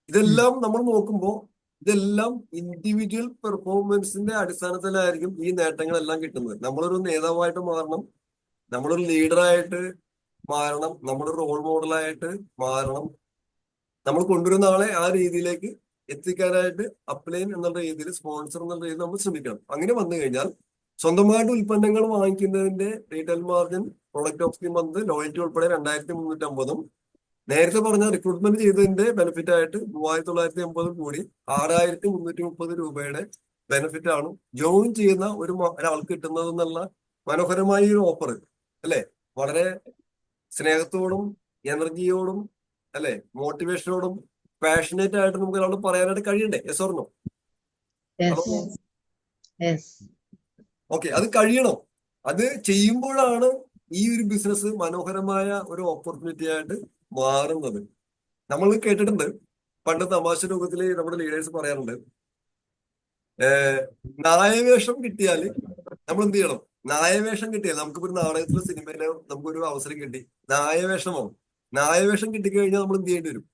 ഇതെല്ലാം നമ്മൾ നോക്കുമ്പോൾ ഇതെല്ലാം ഇൻഡിവിജ്വൽ പെർഫോമൻസിന്റെ അടിസ്ഥാനത്തിലായിരിക്കും ഈ നേട്ടങ്ങളെല്ലാം കിട്ടുന്നത്. നമ്മളൊരു നേതാവായിട്ട് മാറണം, നമ്മളൊരു ലീഡറായിട്ട് മാറണം, നമ്മളൊരു റോൾ മോഡലായിട്ട് മാറണം. നമ്മൾ കൊണ്ടുവരുന്ന ആളെ ആ രീതിയിലേക്ക് എത്തിക്കാനായിട്ട് അപ്ലൈൻ എന്നുള്ള രീതിയിൽ, സ്പോൺസർ എന്നുള്ള രീതിയിൽ നമ്മൾ ശ്രമിക്കണം. അങ്ങനെ വന്നു കഴിഞ്ഞാൽ സ്വന്തമായിട്ട് ഉൽപ്പന്നങ്ങൾ വാങ്ങിക്കുന്നതിന്റെ retail margin, product of the month, loyalty ഉൾപ്പെടെ 2350. നേരത്തെ പറഞ്ഞ റിക്രൂട്ട്മെന്റ് ചെയ്തതിന്റെ ബെനിഫിറ്റ് ആയിട്ട് 3950 കൂടി 6330 രൂപയുടെ ബെനിഫിറ്റ് ആണ് ജോയിൻ ചെയ്യുന്ന ഒരാൾക്ക് കിട്ടുന്നത് എന്നുള്ള മനോഹരമായ ഒരു ഓഫർ അല്ലെ. വളരെ സ്നേഹത്തോടും എനർജിയോടും അല്ലെ, മോട്ടിവേഷനോടും പാഷനേറ്റ് ആയിട്ട് നമുക്ക് ഒരാളോട് പറയാനായിട്ട് കഴിയണ്ടേ? Yes or no? Yes. Yes. Okay, അത് കഴിയണം. അത് ചെയ്യുമ്പോഴാണ് ഈ ഒരു ബിസിനസ് മനോഹരമായ ഒരു ഓപ്പർച്യൂണിറ്റി ആയിട്ട് മാറുന്നത്. നമ്മൾ കേട്ടിട്ടുണ്ട്, പണ്ട് തമാശ രൂപത്തിൽ നമ്മുടെ ലീഡേഴ്സ് പറയാറുണ്ട്, നായവേഷം കിട്ടിയാല് നമ്മൾ എന്ത് ചെയ്യണം? നായവേഷം കിട്ടിയാൽ നമുക്കിപ്പോ ഒരു നാടകത്തിലോ സിനിമയിലോ നമുക്കൊരു അവസരം കിട്ടി, നായവേഷമോ, നായവേഷം കിട്ടിക്കഴിഞ്ഞാൽ നമ്മൾ എന്ത് ചെയ്യേണ്ടി വരും?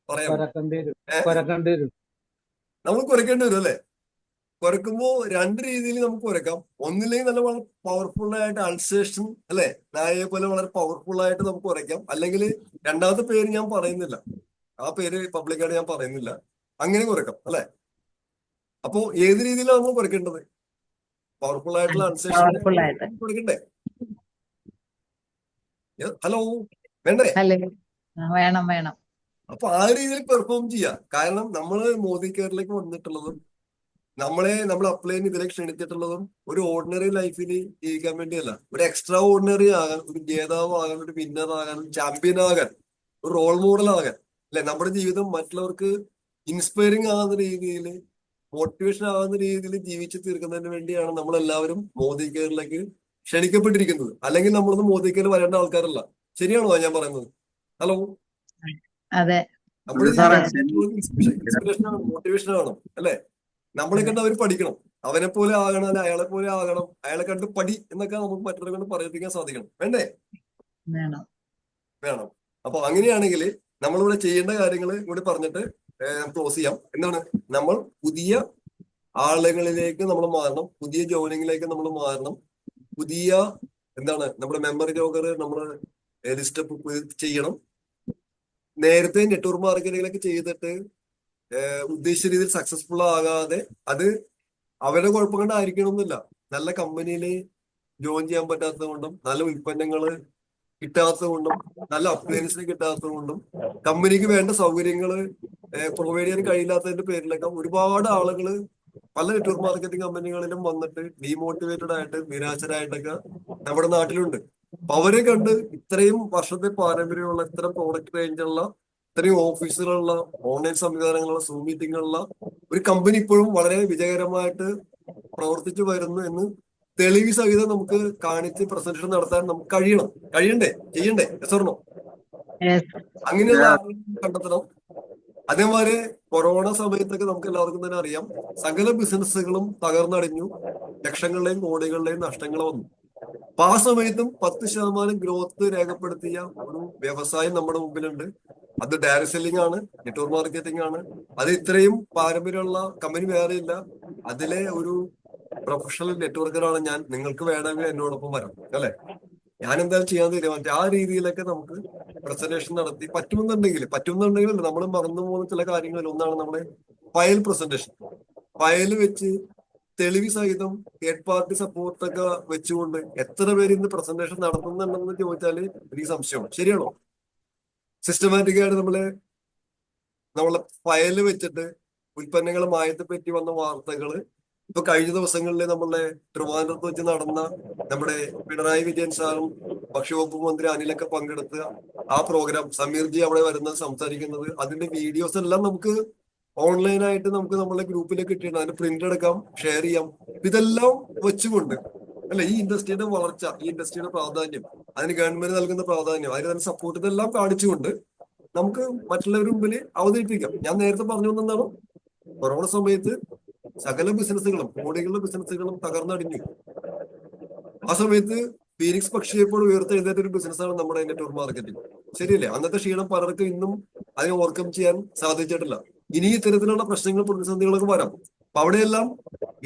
പറയാം, നമ്മൾ കുരയ്ക്കേണ്ടി വരും അല്ലെ. കുരക്കുമ്പോ രണ്ട് രീതിയിൽ നമുക്ക് കുരക്കാം. ഒന്നില്ലെങ്കിൽ നല്ല വളരെ പവർഫുൾ ആയിട്ട് അൾസേഷൻ അല്ലെ, നായയെ പോലെ വളരെ പവർഫുൾ ആയിട്ട് നമുക്ക് കുരയ്ക്കാം. അല്ലെങ്കിൽ രണ്ടാമത്തെ പേര് ഞാൻ പറയുന്നില്ല, ആ പേര് പബ്ലിക്കായിട്ട് ഞാൻ പറയുന്നില്ല, അങ്ങനെ കുരക്കാം അല്ലെ. അപ്പോ ഏത് രീതിയിലാണ് നമ്മൾ കുരക്കേണ്ടത്? പവർഫുൾ ആയിട്ടുള്ള അൾസേഷൻ Powerful ആയിട്ട്. കൊടുക്കണ്ടേ? ഹലോ, വേണ്ടേ? അല്ലേ? വേണം വേണം. അപ്പൊ ആ രീതിയിൽ പെർഫോം ചെയ്യാം. കാരണം നമ്മള് മോദി കെയറിലേക്ക് വന്നിട്ടുള്ളതും നമ്മൾ അപ്ലൈ ചെയ്ത് ഇതിലേക്ക് ക്ഷണിച്ചിട്ടുള്ളതും ഒരു ഓർഡിനറി ലൈഫിൽ ജീവിക്കാൻ വേണ്ടിയല്ല, ഒരു എക്സ്ട്രാ ഓർഡിനറി ആകാൻ, ഒരു ജേതാവ് ആകാൻ, ഒരു വിന്നർ ആകാൻ, ചാമ്പ്യൻ ആകാൻ, ഒരു റോൾ മോഡൽ ആകാൻ അല്ലെ. നമ്മുടെ ജീവിതം മറ്റുള്ളവർക്ക് ഇൻസ്പയറിംഗ് ആകുന്ന രീതിയിൽ, മോട്ടിവേഷൻ ആകുന്ന രീതിയിൽ ജീവിച്ചു തീർക്കുന്നതിന് വേണ്ടിയാണ് നമ്മളെല്ലാവരും മോദി കെയറിലേക്ക് ക്ഷണിക്കപ്പെട്ടിരിക്കുന്നത്. അല്ലെങ്കിൽ നമ്മളൊന്നും മോദി കെയർ വരേണ്ട ആൾക്കാരല്ല. ശരിയാണോ ഞാൻ പറയുന്നത്? ഹലോ, അതെ. നമ്മുടെ അതെ. ഇൻസ്പിറേഷൻ ആണ്, മോട്ടിവേഷൻ ആണ് അല്ലെ. നമ്മളെ കണ്ട് അവർ പഠിക്കണം, അവനെ പോലെ ആകണം, അല്ലെ അയാളെ പോലെ ആകണം, അയാളെ കണ്ട് പഠി എന്നൊക്കെ നമുക്ക് മറ്റുള്ളവരെ കൊണ്ട് പറയിപ്പിക്കാൻ സാധിക്കണം. വേണ്ടേ? വേണം. വേണം. അപ്പൊ അങ്ങനെയാണെങ്കിൽ നമ്മളിവിടെ ചെയ്യേണ്ട കാര്യങ്ങൾ കൂടി പറഞ്ഞിട്ട് ക്ലോസ് ചെയ്യാം. എന്താണ്? നമ്മൾ പുതിയ ആളുകളിലേക്ക് നമ്മൾ മാറണം, പുതിയ ജോലികളിലേക്ക് നമ്മൾ മാറണം, പുതിയ നമ്മുടെ മെമ്മറി ജോഗർ നമ്മൾ ലിസ്റ്റ് ചെയ്യണം. നേരത്തെ നെറ്റ്വർക്ക് മാർക്കറ്റിംഗിലൊക്കെ ചെയ്തിട്ട് ഉദ്ദേശിച്ച രീതിയിൽ സക്സസ്ഫുൾ ആകാതെ, അത് അവരുടെ കുഴപ്പം കൊണ്ടായിരിക്കണമെന്നില്ല, നല്ല കമ്പനിയിൽ ജോയിൻ ചെയ്യാൻ പറ്റാത്തത് കൊണ്ടും, നല്ല ഉൽപ്പന്നങ്ങൾ കിട്ടാത്തത് കൊണ്ടും, നല്ല അപ്ലയൻസിന് കിട്ടാത്തത് കൊണ്ടും, കമ്പനിക്ക് വേണ്ട സൗകര്യങ്ങൾ പ്രൊവൈഡ് ചെയ്യാൻ കഴിയില്ലാത്തതിന്റെ പേരിലൊക്കെ ഒരുപാട് ആളുകൾ പല നെറ്റ്വർക്ക് മാർക്കറ്റിംഗ് കമ്പനികളിലും വന്നിട്ട് ഡീമോട്ടിവേറ്റഡ് ആയിട്ട്, നിരാശരായിട്ടൊക്കെ നമ്മുടെ നാട്ടിലുണ്ട്. അപ്പൊ അവരെ കണ്ട് ഇത്രയും വർഷത്തെ പാരമ്പര്യമുള്ള, ഇത്തരം പ്രോഡക്റ്റ് റേഞ്ചുള്ള, ഇത്രയും ഓഫീസുകളുള്ള, ഓൺലൈൻ സംവിധാനങ്ങളുള്ള, സൂം മീറ്റിങ്ങുള്ള ഒരു കമ്പനി ഇപ്പോഴും വളരെ വിജയകരമായിട്ട് പ്രവർത്തിച്ചു വരുന്നു എന്ന് തെളിവ് സഹിതം നമുക്ക് കാണിച്ച് പ്രസന്റേഷൻ നടത്താൻ നമുക്ക് കഴിയണ്ടേ? ചെയ്യണ്ടേ? എസർണോ? Yes. അങ്ങനെയുള്ള ആളുകൾ കണ്ടെത്തണം. അതേമാതിരി കൊറോണ സമയത്തൊക്കെ നമുക്ക് എല്ലാവർക്കും തന്നെ അറിയാം, സകല ബിസിനസ്സുകളും തകർന്നടിഞ്ഞു, ലക്ഷങ്ങളുടെയും കോടികളുടെയും നഷ്ടങ്ങൾ വന്നു. അപ്പൊ ആ സമയത്തും 10% ഗ്രോത്ത് രേഖപ്പെടുത്തിയ ഒരു വ്യവസായം നമ്മുടെ മുമ്പിലുണ്ട്. അത് ഡയറക്ട് സെല്ലിംഗ് ആണ്, നെറ്റ്വർക്ക് മാർക്കറ്റിംഗ് ആണ്. അത് ഇത്രയും പാരമ്പര്യമുള്ള കമ്പനി വേറെയില്ല. അതിലെ ഒരു പ്രൊഫഷണൽ നെറ്റ്വർക്കറാണ് ഞാൻ. നിങ്ങൾക്ക് വേണമെങ്കിൽ എന്നോടൊപ്പം വരാം അല്ലെ. ഞാൻ എന്തായാലും ചെയ്യാൻ തീരുമാനിച്ചു. ആ രീതിയിലൊക്കെ നമുക്ക് പ്രസന്റേഷൻ നടത്തി പറ്റുമെന്നുണ്ടെങ്കിൽ നമ്മൾ മറന്നു പോകുന്ന ചില കാര്യങ്ങളിൽ ഒന്നാണ് നമ്മുടെ ഫയൽ പ്രസന്റേഷൻ. ഫയൽ വെച്ച് തെളിവ് സഹിതം തേർഡ് പാർട്ടി സപ്പോർട്ടൊക്കെ വെച്ചുകൊണ്ട് എത്ര പേര് ഇന്ന് പ്രസന്റേഷൻ നടത്തുന്നുണ്ടെന്ന് ചോദിച്ചാൽ എനിക്ക് സംശയമാണ്. ശരിയാണോ? സിസ്റ്റമാറ്റിക് ആയിട്ട് നമ്മളെ ഫയല് വെച്ചിട്ട് ഉൽപ്പന്നങ്ങൾ മായത്തെ പറ്റി വന്ന വാർത്തകള് ഇപ്പൊ കഴിഞ്ഞ ദിവസങ്ങളിൽ നമ്മളുടെ ട്രിവാൻഡ്രത്ത് വെച്ച് നടന്ന നമ്മുടെ പിണറായി വിജയൻ സാറും ഭക്ഷ്യവകുപ്പ് മന്ത്രി അനിലൊക്കെ പങ്കെടുത്ത് ആ പ്രോഗ്രാം, സമീർ ജി അവിടെ വരുന്നത് സംസാരിക്കുന്നത്, അതിന്റെ വീഡിയോസ് എല്ലാം നമുക്ക് ഓൺലൈനായിട്ട് നമുക്ക് നമ്മളെ ഗ്രൂപ്പിലേക്ക് ഇട്ടിട്ടുണ്ട്. അതിന്റെ പ്രിന്റ് എടുക്കാം, ഷെയർ ചെയ്യാം. ഇതെല്ലാം വെച്ചുകൊണ്ട് അല്ല, ഈ ഇൻഡസ്ട്രിയുടെ വളർച്ച, ഈ ഇൻഡസ്ട്രിയുടെ പ്രാധാന്യം, അതിന് ഗവൺമെന്റ് നൽകുന്ന പ്രാധാന്യം, അതിന് തന്നെ സപ്പോർട്ട്, ഇതെല്ലാം കാണിച്ചുകൊണ്ട് നമുക്ക് മറ്റുള്ളവരുടെ മുമ്പിൽ അവതരിപ്പിക്കാം. ഞാൻ നേരത്തെ പറഞ്ഞു വന്നെന്താണ്, കൊറോണ സമയത്ത് സകല ബിസിനസ്സുകളും, കോടികളുടെ ബിസിനസ്സുകളും തകർന്നടിഞ്ഞു. ആ സമയത്ത് ഫീനിക്സ് പക്ഷിയെപ്പോൾ ഉയർത്തെഴുന്നേറ്റ ഒരു ബിസിനസ്സാണ് നമ്മുടെ നെറ്റ്വർക്ക് മാർക്കറ്റിംഗ്. ശരിയല്ലേ? അന്നത്തെ ക്ഷീണം പലർക്കും ഇന്നും അതിനെ ഓവർകം ചെയ്യാൻ സാധിച്ചിട്ടില്ല. ഇനി ഇത്തരത്തിലുള്ള പ്രശ്നങ്ങൾ, പ്രതിസന്ധികളൊക്കെ വരാം. അപ്പൊ അവിടെയെല്ലാം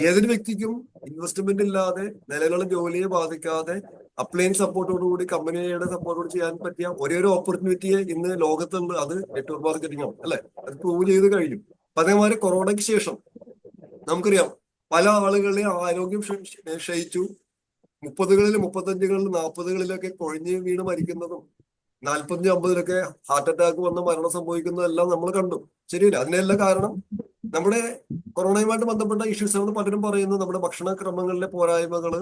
ഏതൊരു വ്യക്തിക്കും ഇൻവെസ്റ്റ്മെന്റ് ഇല്ലാതെ, നിലവിലുള്ള ജോലിയെ ബാധിക്കാതെ, അപ്ലൈൻ സപ്പോർട്ടോടുകൂടി, കമ്പനിയുടെ സപ്പോർട്ടോട് ചെയ്യാൻ പറ്റിയ ഒരേ ഒരു ഓപ്പർച്യൂണിറ്റിയെ ഇന്ന് ലോകത്തുണ്ട്, അത് നെറ്റ്വർക്ക് മാർക്കറ്റിംഗ് ആണ്. അല്ലെ? അത് പ്രൂവ് ചെയ്ത് കഴിഞ്ഞു. അപ്പൊ അതേമാതിരി കൊറോണയ്ക്ക് ശേഷം നമുക്കറിയാം പല ആളുകളെയും ആരോഗ്യം ക്ഷയിച്ചു. 30കളിലും 35കളിലും 40കളിലൊക്കെ കൊഴിഞ്ഞ് വീണ് മരിക്കുന്നതും 45-50ലൊക്കെ ഹാർട്ട് അറ്റാക്ക് വന്ന് മരണം സംഭവിക്കുന്നതെല്ലാം നമ്മൾ കണ്ടു. ശരിയല്ല? അതിനെല്ലാം കാരണം നമ്മുടെ കൊറോണയുമായിട്ട് ബന്ധപ്പെട്ട ഇഷ്യൂസ് ആണ്. പലരും പറയുന്നത് നമ്മുടെ ഭക്ഷണക്രമങ്ങളിലെ പോരായ്മകള്,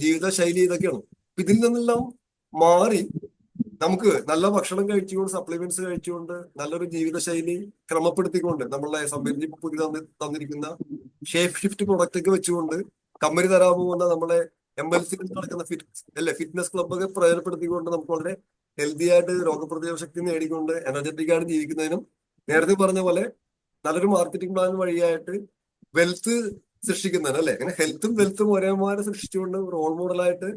ജീവിതശൈലി, ഇതൊക്കെയാണ്. ഇതിൽ നിന്നെല്ലാം മാറി നമുക്ക് നല്ല ഭക്ഷണം കഴിച്ചുകൊണ്ട്, സപ്ലിമെന്റ്സ് കഴിച്ചുകൊണ്ട്, നല്ലൊരു ജീവിതശൈലി ക്രമപ്പെടുത്തിക്കൊണ്ട്, നമ്മളെ സംബന്ധിച്ച് പുതിയ തന്നിരിക്കുന്ന ഷേപ്പ് ഷിഫ്റ്റ് പ്രൊഡക്റ്റ് ഒക്കെ വെച്ചുകൊണ്ട് കമ്പനി തരാൻ പോകുന്ന നമ്മളെ MLC നടക്കുന്ന ഫിറ്റ്നസ് ക്ലബ്ബൊക്കെ പ്രയോജനപ്പെടുത്തിക്കൊണ്ട് നമുക്ക് വളരെ ഹെൽത്തി ആയിട്ട് രോഗപ്രതിരോധ ശക്തി നേടിക്കൊണ്ട് എനർജറ്റിക് ആയിട്ട് ജീവിക്കുന്നതിനും, നേരത്തെ പറഞ്ഞ പോലെ നല്ലൊരു മാർക്കറ്റിംഗ് പ്ലാൻ വഴിയായിട്ട് വെൽത്ത് സൃഷ്ടിക്കുന്നതിന്, അല്ലെ? അങ്ങനെ ഹെൽത്തും വെൽത്തും ഒരേമാരെ സൃഷ്ടിച്ചുകൊണ്ട് റോൾ മോഡലായിട്ട്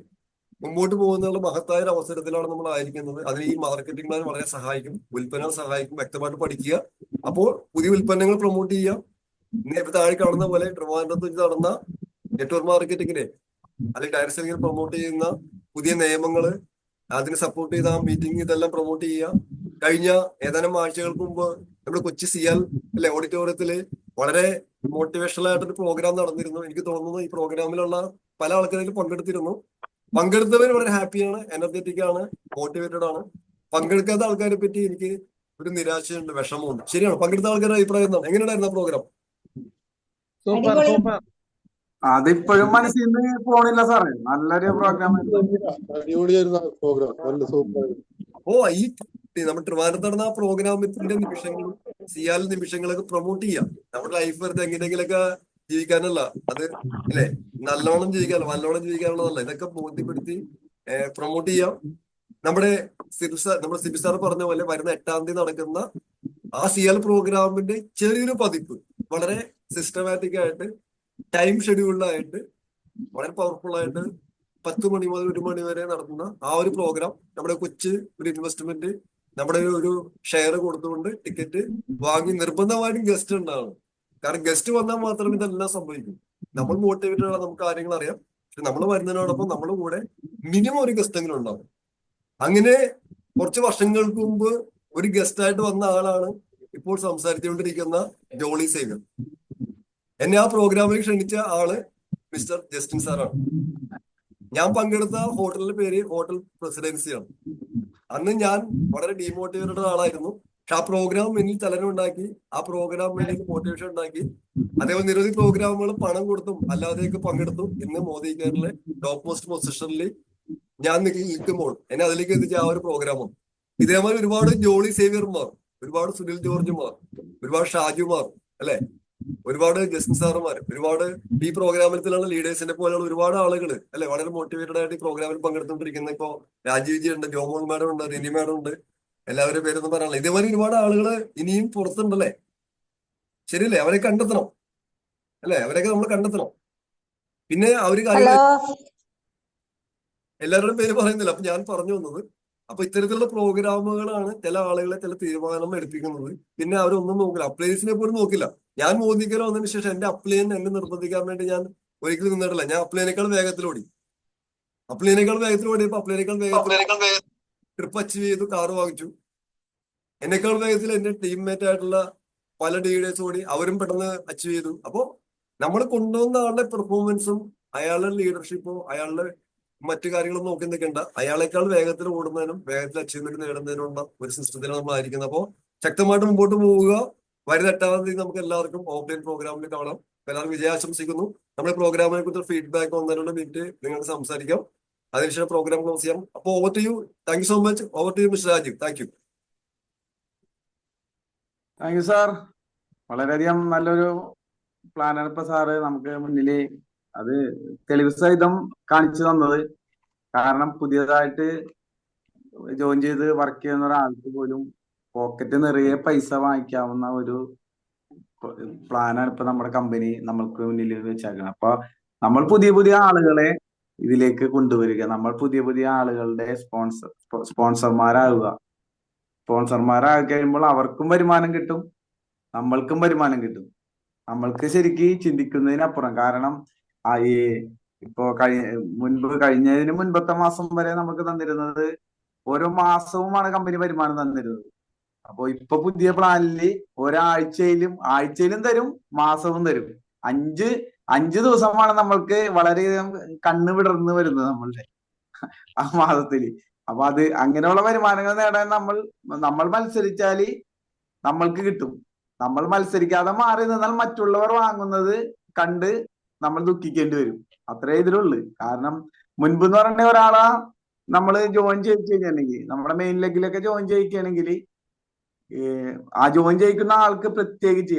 മുമ്പോട്ട് പോകുന്നുള്ള മഹത്തായ ഒരു അവസരത്തിലാണ് നമ്മൾ ആയിരിക്കുന്നത്. അതിന് ഈ മാർക്കറ്റിംഗ് പ്ലാൻ വളരെ സഹായിക്കും, ഉൽപ്പന്നങ്ങൾ സഹായിക്കും. വ്യക്തമായിട്ട് പഠിക്കുക. അപ്പോൾ പുതിയ ഉൽപ്പന്നങ്ങൾ പ്രൊമോട്ട് ചെയ്യുക. ഇപ്പൊ താഴെ കാണുന്ന പോലെ ട്രിവാൻഡ്രത്ത് വെച്ച് നടന്ന നെറ്റ്വർക്ക് മാർക്കറ്റിംഗിനെ അല്ലെങ്കിൽ ഡയറക്ട് സെല്ലിംഗ് പ്രൊമോട്ട് ചെയ്യുന്ന പുതിയ നിയമങ്ങള്, അതിന് സപ്പോർട്ട് ചെയ്ത ആ മീറ്റിംഗ്, ഇതെല്ലാം പ്രൊമോട്ട് ചെയ്യുക. കഴിഞ്ഞ ഏതാനും ആഴ്ചകൾക്ക് മുമ്പ് നമ്മുടെ കൊച്ചി സിയാൽ ഓഡിറ്റോറിയത്തില് വളരെ മോട്ടിവേഷണൽ ആയിട്ടൊരു പ്രോഗ്രാം നടന്നിരുന്നു. എനിക്ക് തോന്നുന്നു ഈ പ്രോഗ്രാമിലുള്ള പല ആൾക്കാരും പങ്കെടുത്തിരുന്നു. പങ്കെടുത്തവർ വളരെ ഹാപ്പിയാണ്, എനർജറ്റിക് ആണ്, മോട്ടിവേറ്റഡ് ആണ്. പങ്കെടുക്കാത്ത ആൾക്കാരെ പറ്റി എനിക്ക് ഒരു നിരാശയുണ്ട്, വിഷമമുണ്ട്. ശരിയാണ്? പങ്കെടുത്ത ആൾക്കാരുടെ അഭിപ്രായം എന്താണ്? എങ്ങനെയുണ്ടായിരുന്നു പ്രോഗ്രാം? Super super. അതിപ്പോഴും മനസ്സിൽ നിന്ന് പോണില്ല സാറേ. നല്ലൊരു പ്രോഗ്രാം. അടിപൊളിയായിരുന്നു പ്രോഗ്രാം. നല്ല സൂപ്പർ. ഓ, ഈ നമ്മുടെ ട്രിവാൻഡ്രത്ത് നടന്ന ആ പ്രോഗ്രാമിന്റെ നിമിഷങ്ങളും സിയാൽ നിമിഷങ്ങളൊക്കെ പ്രൊമോട്ട് ചെയ്യാം. നമ്മുടെ ലൈഫ് വെറുതെ എങ്ങനെയെങ്കിലൊക്കെ ജീവിക്കാനല്ല, അത് അല്ലെ? നല്ലോണം ജീവിക്കാനല്ല, നല്ലോണം ജീവിക്കാനുള്ളതല്ല. ഇതൊക്കെ ബോധ്യപ്പെടുത്തി പ്രൊമോട്ട് ചെയ്യാം. നമ്മുടെ സിബി സാർ പറഞ്ഞ പോലെ വരുന്ന 8-ാം തീയതി നടക്കുന്ന ആ സിയാൽ പ്രോഗ്രാമിന്റെ ചെറിയൊരു പതിപ്പ് വളരെ സിസ്റ്റമാറ്റിക് ആയിട്ട്, ടൈം ഷെഡ്യൂൾഡായിട്ട്, വളരെ പവർഫുൾ ആയിട്ട് 10 മണി മുതൽ 1 മണി വരെ നടത്തുന്ന ആ ഒരു പ്രോഗ്രാം, നമ്മുടെ കൊച്ചു ഒരു ഇൻവെസ്റ്റ്മെന്റ്, നമ്മുടെ ഒരു ഷെയർ കൊടുത്തുകൊണ്ട് ടിക്കറ്റ് വാങ്ങി നിർബന്ധമായിട്ടും ഗസ്റ്റ് ഉണ്ടാവണം. കാരണം ഗസ്റ്റ് വന്നാൽ മാത്രമേ ഇതെല്ലാം സംഭവിക്കൂ. നമ്മൾ മോട്ടിവേറ്റഡ് ആണ്, നമുക്ക് കാര്യങ്ങൾ അറിയാം. പക്ഷെ നമ്മൾ വരുന്നതിനോടൊപ്പം നമ്മുടെ കൂടെ മിനിമം ഒരു ഗസ്റ്റ് എങ്കിലും ഉണ്ടാവും. അങ്ങനെ കുറച്ച് വർഷങ്ങൾക്ക് മുമ്പ് ഒരു ഗസ്റ്റ് ആയിട്ട് വന്ന ആളാണ് ഇപ്പോൾ സംസാരിച്ചുകൊണ്ടിരിക്കുന്ന ജോളി സേവ്യർ. എന്നെ ആ പ്രോഗ്രാമിൽ ക്ഷണിച്ച ആള് മിസ്റ്റർ ജസ്റ്റിൻ സാറാണ്. ഞാൻ പങ്കെടുത്ത ഹോട്ടലിന്റെ പേര് ഹോട്ടൽ പ്രസിഡൻസിയാണ്. അന്ന് ഞാൻ വളരെ ഡീമോട്ടിവേറ്റഡ് ആളായിരുന്നു. പക്ഷെ ആ പ്രോഗ്രാം എന്നിൽ ചലനം ഉണ്ടാക്കി, ആ പ്രോഗ്രാം എന്നിൽ മോട്ടിവേഷൻ ഉണ്ടാക്കി. അതേപോലെ നിരവധി പ്രോഗ്രാമുകൾ പണം കൊടുത്തും അല്ലാതെയൊക്കെ പങ്കെടുത്തു. ഇന്ന് മോദി കെയറിലെ ടോപ്പ് മോസ്റ്റ് പൊസിഷനിൽ ഞാൻ നിൽക്കുമ്പോൾ എന്നെ അതിലേക്ക് എത്തിച്ച ആ ഒരു പ്രോഗ്രാമും. ഇതേപോലെ ഒരുപാട് ജോളി സേവ്യർമാർ, ഒരുപാട് സുനിൽ ജോർജുമാർ, ഒരുപാട് ഷാജുമാർ, അല്ലെ? ഒരുപാട് ജസ്റ്റിൻ സാറുമാർ, ഒരുപാട് ഈ പ്രോഗ്രാമിലുള്ള ലീഡേഴ്സിനെ പോലെയുള്ള ഒരുപാട് ആളുകൾ, അല്ലെ? വളരെ മോട്ടിവേറ്റഡ് ആയിട്ട് ഈ പ്രോഗ്രാമിൽ പങ്കെടുത്തുകൊണ്ടിരിക്കുന്ന ഇപ്പോ രാജീവ് ജി ഉണ്ട്, ജോമോൾ മാഡം ഉണ്ട്, റിനി മാഡം ഉണ്ട്. എല്ലാവരുടെ പേരൊന്നും പറയാനില്ല. ഇതേമാതിരി ഒരുപാട് ആളുകൾ ഇനിയും പുറത്തുണ്ടല്ലേ? ശരിയല്ലേ? അവരെ കണ്ടെത്തണം, അല്ലെ? അവരൊക്കെ നമ്മൾ കണ്ടെത്തണം. പിന്നെ അവര് കാര്യങ്ങൾ എല്ലാവരുടെയും പേര് പറയുന്നില്ല, അപ്പൊ ഞാൻ പറഞ്ഞു വന്നത്, അപ്പൊ ഇത്തരത്തിലുള്ള പ്രോഗ്രാമുകളാണ് ചില ആളുകളെ ചില തീരുമാനം എടുപ്പിക്കുന്നത്. പിന്നെ അവരൊന്നും നോക്കില്ല, അപ്ലൈൻസിനെ പോലും നോക്കില്ല. ഞാൻ മോദിക്കൽ വന്നതിന് ശേഷം എന്റെ അപ്ലൈൻ എന്നെ നിർബന്ധിക്കാൻ വേണ്ടി ഞാൻ ഒരിക്കലും നിന്നിട്ടില്ല. ഞാൻ അപ്ലൈനേക്കാൾ വേഗത്തിൽ ഓടിയപ്പോ അപ്ലൈനേക്കാൾ വേഗത്തിൽ ട്രിപ്പ് അച്ചീവ് ചെയ്തു, കാറ് വാങ്ങിച്ചു. എന്നെക്കാൾ വേഗത്തിൽ എന്റെ ടീംമേറ്റ് ആയിട്ടുള്ള പല ലീഡേഴ്സ് ഓടി, അവരും പെട്ടെന്ന് അച്ചീവ് ചെയ്തു. അപ്പോ നമ്മൾ കൊണ്ടുവന്ന ആളുടെ പെർഫോമൻസും അയാളുടെ ലീഡർഷിപ്പോ അയാളുടെ മറ്റു കാര്യങ്ങളും നോക്കി നിൽക്കേണ്ട, അയാളെക്കാൾ വേഗത്തിൽ ഓടുന്നതിനും വേഗത്തിൽ അച്ചീവ്മെന്റ് നേടുന്നതിനുള്ള ഒരു സിസ്റ്റത്തിലാണ് നമ്മൾ ആയിരിക്കുന്നത്. അപ്പോൾ ശക്തമായിട്ട് മുമ്പോട്ട് പോവുക. വരുന്ന 8-ാം തീയതി നമുക്ക് എല്ലാവർക്കും ഓഫ്ലൈൻ പ്രോഗ്രാമിൽ കാണാം. എല്ലാവർക്കും വിജയം ആശംസിക്കുന്നു. നമ്മുടെ പ്രോഗ്രാമിനെ കുറിച്ച് ഫീഡ്ബാക്ക് 1-2 മിനിറ്റ് നിങ്ങൾക്ക് സംസാരിക്കാം. അതിനുശേഷം പ്രോഗ്രാം ക്ലോസ് ചെയ്യാം. അപ്പോൾ over to you. Thank you so much. Over to you mister Rajeev. Thank you. Thank you sir. വളരെയധികം നല്ലൊരു പ്ലാനാണ് ഇപ്പൊ സാറ് നമുക്ക് മുന്നിൽ അത് തെളിവ് സഹിതം കാണിച്ചു തന്നത്. കാരണം പുതിയതായിട്ട് ജോയിൻ ചെയ്ത് വർക്ക് ചെയ്യുന്ന ഒരാൾക്ക് പോലും പോക്കറ്റ് നിറയെ പൈസ വാങ്ങിക്കാവുന്ന ഒരു പ്ലാനാണ് ഇപ്പൊ നമ്മുടെ കമ്പനി നമ്മൾക്ക് മുന്നിൽ വെച്ചേക്കുന്നത്. അപ്പൊ നമ്മൾ പുതിയ പുതിയ ആളുകളെ ഇതിലേക്ക് കൊണ്ടുവരിക, നമ്മൾ പുതിയ പുതിയ ആളുകളുടെ സ്പോൺസർമാരാകുക. സ്പോൺസർമാരായി കഴിയുമ്പോൾ അവർക്കും വരുമാനം കിട്ടും, നമ്മൾക്കും വരുമാനം കിട്ടും. നമ്മൾക്ക് ശരിക്ക് ചിന്തിക്കുന്നതിനപ്പുറം. കാരണം ഈ ഇപ്പോ കഴിഞ്ഞതിന് മുൻപത്തെ മാസം വരെ നമുക്ക് തന്നിരുന്നത് ഓരോ മാസവുമാണ് കമ്പനി വരുമാനം തന്നിരുന്നത്. അപ്പൊ ഇപ്പൊ പുതിയ പ്ലാനില് ആഴ്ചയിലും തരും, മാസവും തരും. അഞ്ച് ദിവസമാണ് നമ്മൾക്ക് വളരെയധികം കണ്ണ് വിടർന്ന് വരുന്നത് നമ്മളുടെ ആ മാസത്തില്. അപ്പൊ അത് അങ്ങനെയുള്ള വരുമാനങ്ങൾ നേടാൻ നമ്മൾ മത്സരിച്ചാല് നമ്മൾക്ക് കിട്ടും. നമ്മൾ മത്സരിക്കാതെ മാറി നിന്നാൽ മറ്റുള്ളവർ വാങ്ങുന്നത് കണ്ട് നമ്മൾ ദുഃഖിക്കേണ്ടി വരും. അത്രേ ഇതിലുള്ളു. കാരണം മുൻപ് എന്ന് പറഞ്ഞ ഒരാളെ നമ്മൾ ജോയിൻ ചെയ്യിക്കുകയാണെങ്കിൽ, നമ്മുടെ മെയിൻ ലെഗിലൊക്കെ ജോയിൻ ചെയ്യിക്കുകയാണെങ്കിൽ ആ ജോയിൻ ചെയ്യിക്കുന്ന ആൾക്ക് പ്രത്യേകിച്ച്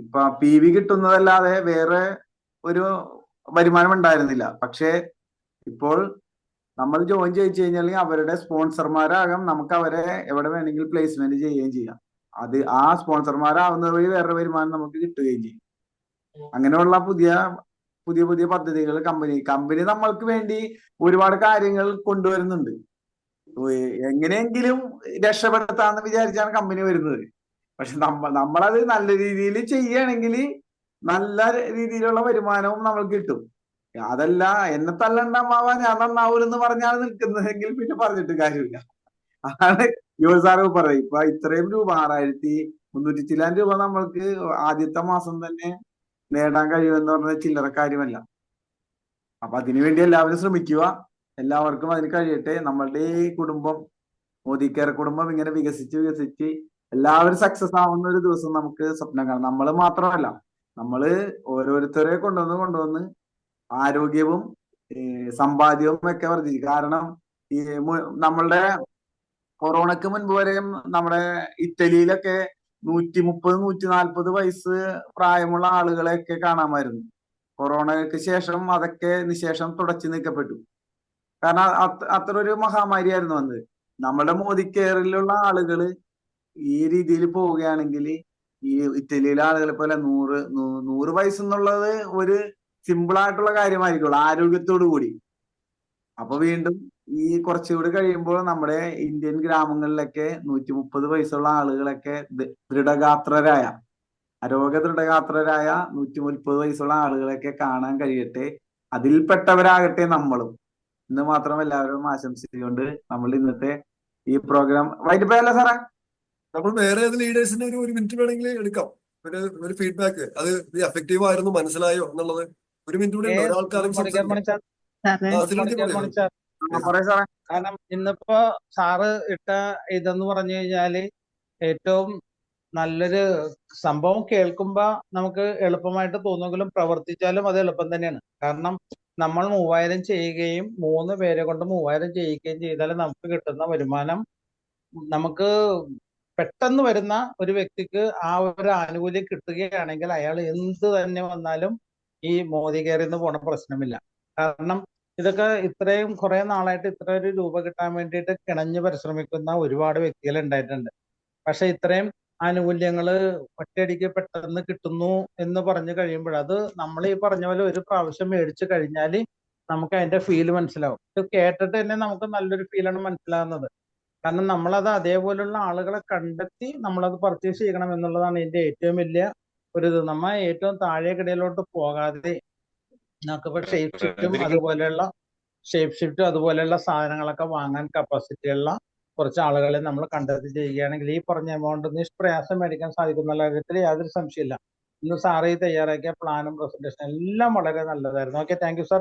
ഇപ്പൊ PV കിട്ടുന്നതല്ലാതെ വേറെ ഒരു വരുമാനം ഉണ്ടായിരുന്നില്ല. പക്ഷെ ഇപ്പോൾ നമ്മൾ ജോയിൻ ചെയ്യിച്ചു കഴിഞ്ഞാൽ അവരുടെ സ്പോൺസർമാരാകാം, നമുക്ക് അവരെ എവിടെ വേണമെങ്കിൽ പ്ലേസ്മെന്റ് ചെയ്യുകയും ചെയ്യാം. അത് ആ സ്പോൺസർമാരാവുന്ന വഴി വേറെ വരുമാനം നമുക്ക് കിട്ടുകയും ചെയ്യും. അങ്ങനെയുള്ള പുതിയ പുതിയ പദ്ധതികൾ കമ്പനി നമ്മൾക്ക് വേണ്ടി ഒരുപാട് കാര്യങ്ങൾ കൊണ്ടുവരുന്നുണ്ട്. എങ്ങനെയെങ്കിലും രക്ഷപ്പെടുത്താന്ന് വിചാരിച്ചാണ് കമ്പനി വരുന്നത്. പക്ഷെ നമ്മളത് നല്ല രീതിയിൽ ചെയ്യുകയാണെങ്കിൽ നല്ല രീതിയിലുള്ള വരുമാനവും നമ്മൾക്ക് കിട്ടും. അതല്ല എന്നെ തല്ലണ്ടാവാ ഞാൻ നന്നാവൂലെന്ന് പറഞ്ഞാണ് നിൽക്കുന്നതെങ്കിൽ പിന്നെ പറഞ്ഞിട്ട് കാര്യമില്ല. അതാണ് യുവർ സാറ് പറയും. ഇപ്പൊ ഇത്രയും രൂപ 6300 ചില്ലാൻ രൂപ നമ്മൾക്ക് ആദ്യത്തെ മാസം തന്നെ നേടാൻ കഴിയുമെന്ന് പറഞ്ഞ ചില്ലറ കാര്യമല്ല. അപ്പൊ അതിനുവേണ്ടി എല്ലാവരും ശ്രമിക്കുക. എല്ലാവർക്കും അതിന് കഴിയട്ടെ. നമ്മളുടെ ഈ കുടുംബം, മോദി കെയർ കുടുംബം ഇങ്ങനെ വികസിച്ച് എല്ലാവരും സക്സസ് ആവുന്ന ഒരു ദിവസം നമുക്ക് സ്വപ്നം കാണാം. നമ്മൾ മാത്രമല്ല, നമ്മള് ഓരോരുത്തരെ കൊണ്ടുവന്ന് ആരോഗ്യവും സമ്പാദ്യവും ഒക്കെ വർദ്ധിച്ചു. കാരണം ഈ നമ്മളുടെ കൊറോണക്ക് മുൻപ് വരെയും നമ്മുടെ ഇറ്റലിയിലൊക്കെ 130-140 വയസ്സ് പ്രായമുള്ള ആളുകളെയൊക്കെ കാണാമായിരുന്നു. കൊറോണയ്ക്ക് ശേഷം അതൊക്കെ നിശേഷം തുടച്ചു നീക്കപ്പെട്ടു. കാരണം അത്ര ഒരു മഹാമാരിയായിരുന്നു വന്നത്. നമ്മുടെ മോദി കെയറിലുള്ള ആളുകൾ ഈ രീതിയിൽ പോവുകയാണെങ്കിൽ ഈ ഇറ്റലിയിലെ ആളുകളെ പോലെ 100 വയസ്സെന്നുള്ളത് ഒരു സിമ്പിൾ ആയിട്ടുള്ള കാര്യമായിരിക്കുള്ളൂ ആരോഗ്യത്തോടു കൂടി. അപ്പൊ വീണ്ടും ഈ കുറച്ചുകൂടി കഴിയുമ്പോൾ നമ്മുടെ ഇന്ത്യൻ ഗ്രാമങ്ങളിലൊക്കെ 130 വയസ്സുള്ള ആളുകളൊക്കെ ദൃഢഗാത്രരായ 130 വയസ്സുള്ള ആളുകളൊക്കെ കാണാൻ കഴിയട്ടെ. അതിൽപ്പെട്ടവരാകട്ടെ നമ്മളും എന്ന് മാത്രം എല്ലാവരും ആശംസിച്ചുകൊണ്ട് നമ്മൾ ഇന്നത്തെ ഈ പ്രോഗ്രാം വൈകിട്ടല്ല സാറേ. നമ്മൾ വേറെ ഏത് ലീഡേഴ്സിന് ഒരു മിനിറ്റ് വേണമെങ്കിൽ എടുക്കാം. ഒരു ഫീഡ്ബാക്ക്, അത് എഫക്റ്റീവ് ആയിരുന്നു, മനസ്സിലായോ എന്നുള്ളത്. ഒരു മിനിറ്റ് കൂടെ ഉണ്ട്. ഒരാൾക്കാരും കാരണം ഇന്നിപ്പോ സാറ് ഇട്ട ഇതെന്ന് പറഞ്ഞു കഴിഞ്ഞാല് ഏറ്റവും നല്ലൊരു സംഭവം. കേൾക്കുമ്പോ നമുക്ക് എളുപ്പമായിട്ട് തോന്നുമെങ്കിലും പ്രവർത്തിച്ചാലും അത് എളുപ്പം തന്നെയാണ്. കാരണം നമ്മൾ 3000 ചെയ്യുകയും 3 പേരെ കൊണ്ട് 3000 ചെയ്യിക്കുകയും ചെയ്താൽ നമുക്ക് കിട്ടുന്ന വരുമാനം, നമുക്ക് പെട്ടെന്ന് വരുന്ന ഒരു വ്യക്തിക്ക് ആ ഒരു ആനുകൂല്യം കിട്ടുകയാണെങ്കിൽ അയാൾ എന്ത് തന്നെ വന്നാലും ഈ മോദി കെയറിൽ നിന്ന് പോണ പ്രശ്നമില്ല. കാരണം ഇതൊക്കെ ഇത്രയും കുറെ നാളായിട്ട് ഇത്ര ഒരു രൂപ കിട്ടാൻ വേണ്ടിയിട്ട് കിണഞ്ഞ് പരിശ്രമിക്കുന്ന ഒരുപാട് വ്യക്തികൾ ഉണ്ടായിട്ടുണ്ട്. പക്ഷെ ഇത്രയും ആനുകൂല്യങ്ങൾ ഒറ്റയടിക്ക് പെട്ടെന്ന് കിട്ടുന്നു എന്ന് പറഞ്ഞു കഴിയുമ്പോൾ അത് നമ്മൾ ഈ പറഞ്ഞ പോലെ ഒരു പ്രാവശ്യം മേടിച്ചു കഴിഞ്ഞാൽ നമുക്ക് അതിന്റെ ഫീല് മനസ്സിലാവും. ഇത് കേട്ടിട്ട് തന്നെ നമുക്ക് നല്ലൊരു ഫീലാണ് മനസ്സിലാകുന്നത്. കാരണം നമ്മളത് അതേപോലുള്ള ആളുകളെ കണ്ടെത്തി നമ്മളത് പർച്ചേസ് ചെയ്യണം എന്നുള്ളതാണ് ഇതിന്റെ ഏറ്റവും വലിയ ഒരു ഇത്. നമ്മൾ ഏറ്റവും താഴേക്കിടയിലോട്ട് പോകാതെ നമുക്കിപ്പോ ഷേപ്പ് ഷിഫ്റ്റും അതുപോലെയുള്ള സാധനങ്ങളൊക്കെ വാങ്ങാൻ കപ്പാസിറ്റിയുള്ള കുറച്ച് ആളുകളെ നമ്മൾ കണ്ടെത്തി ചെയ്യുകയാണെങ്കിൽ ഈ പറഞ്ഞ എമൗണ്ട് നിഷ്പ്രയാസം മേടിക്കാൻ സാധിക്കുന്ന കാര്യത്തിൽ യാതൊരു സംശയമില്ല. ഇന്ന് സാറ് തയ്യാറാക്കിയ പ്ലാനും പ്രസന്റേഷനും എല്ലാം വളരെ നല്ലതായിരുന്നു. Okay, thank you sir.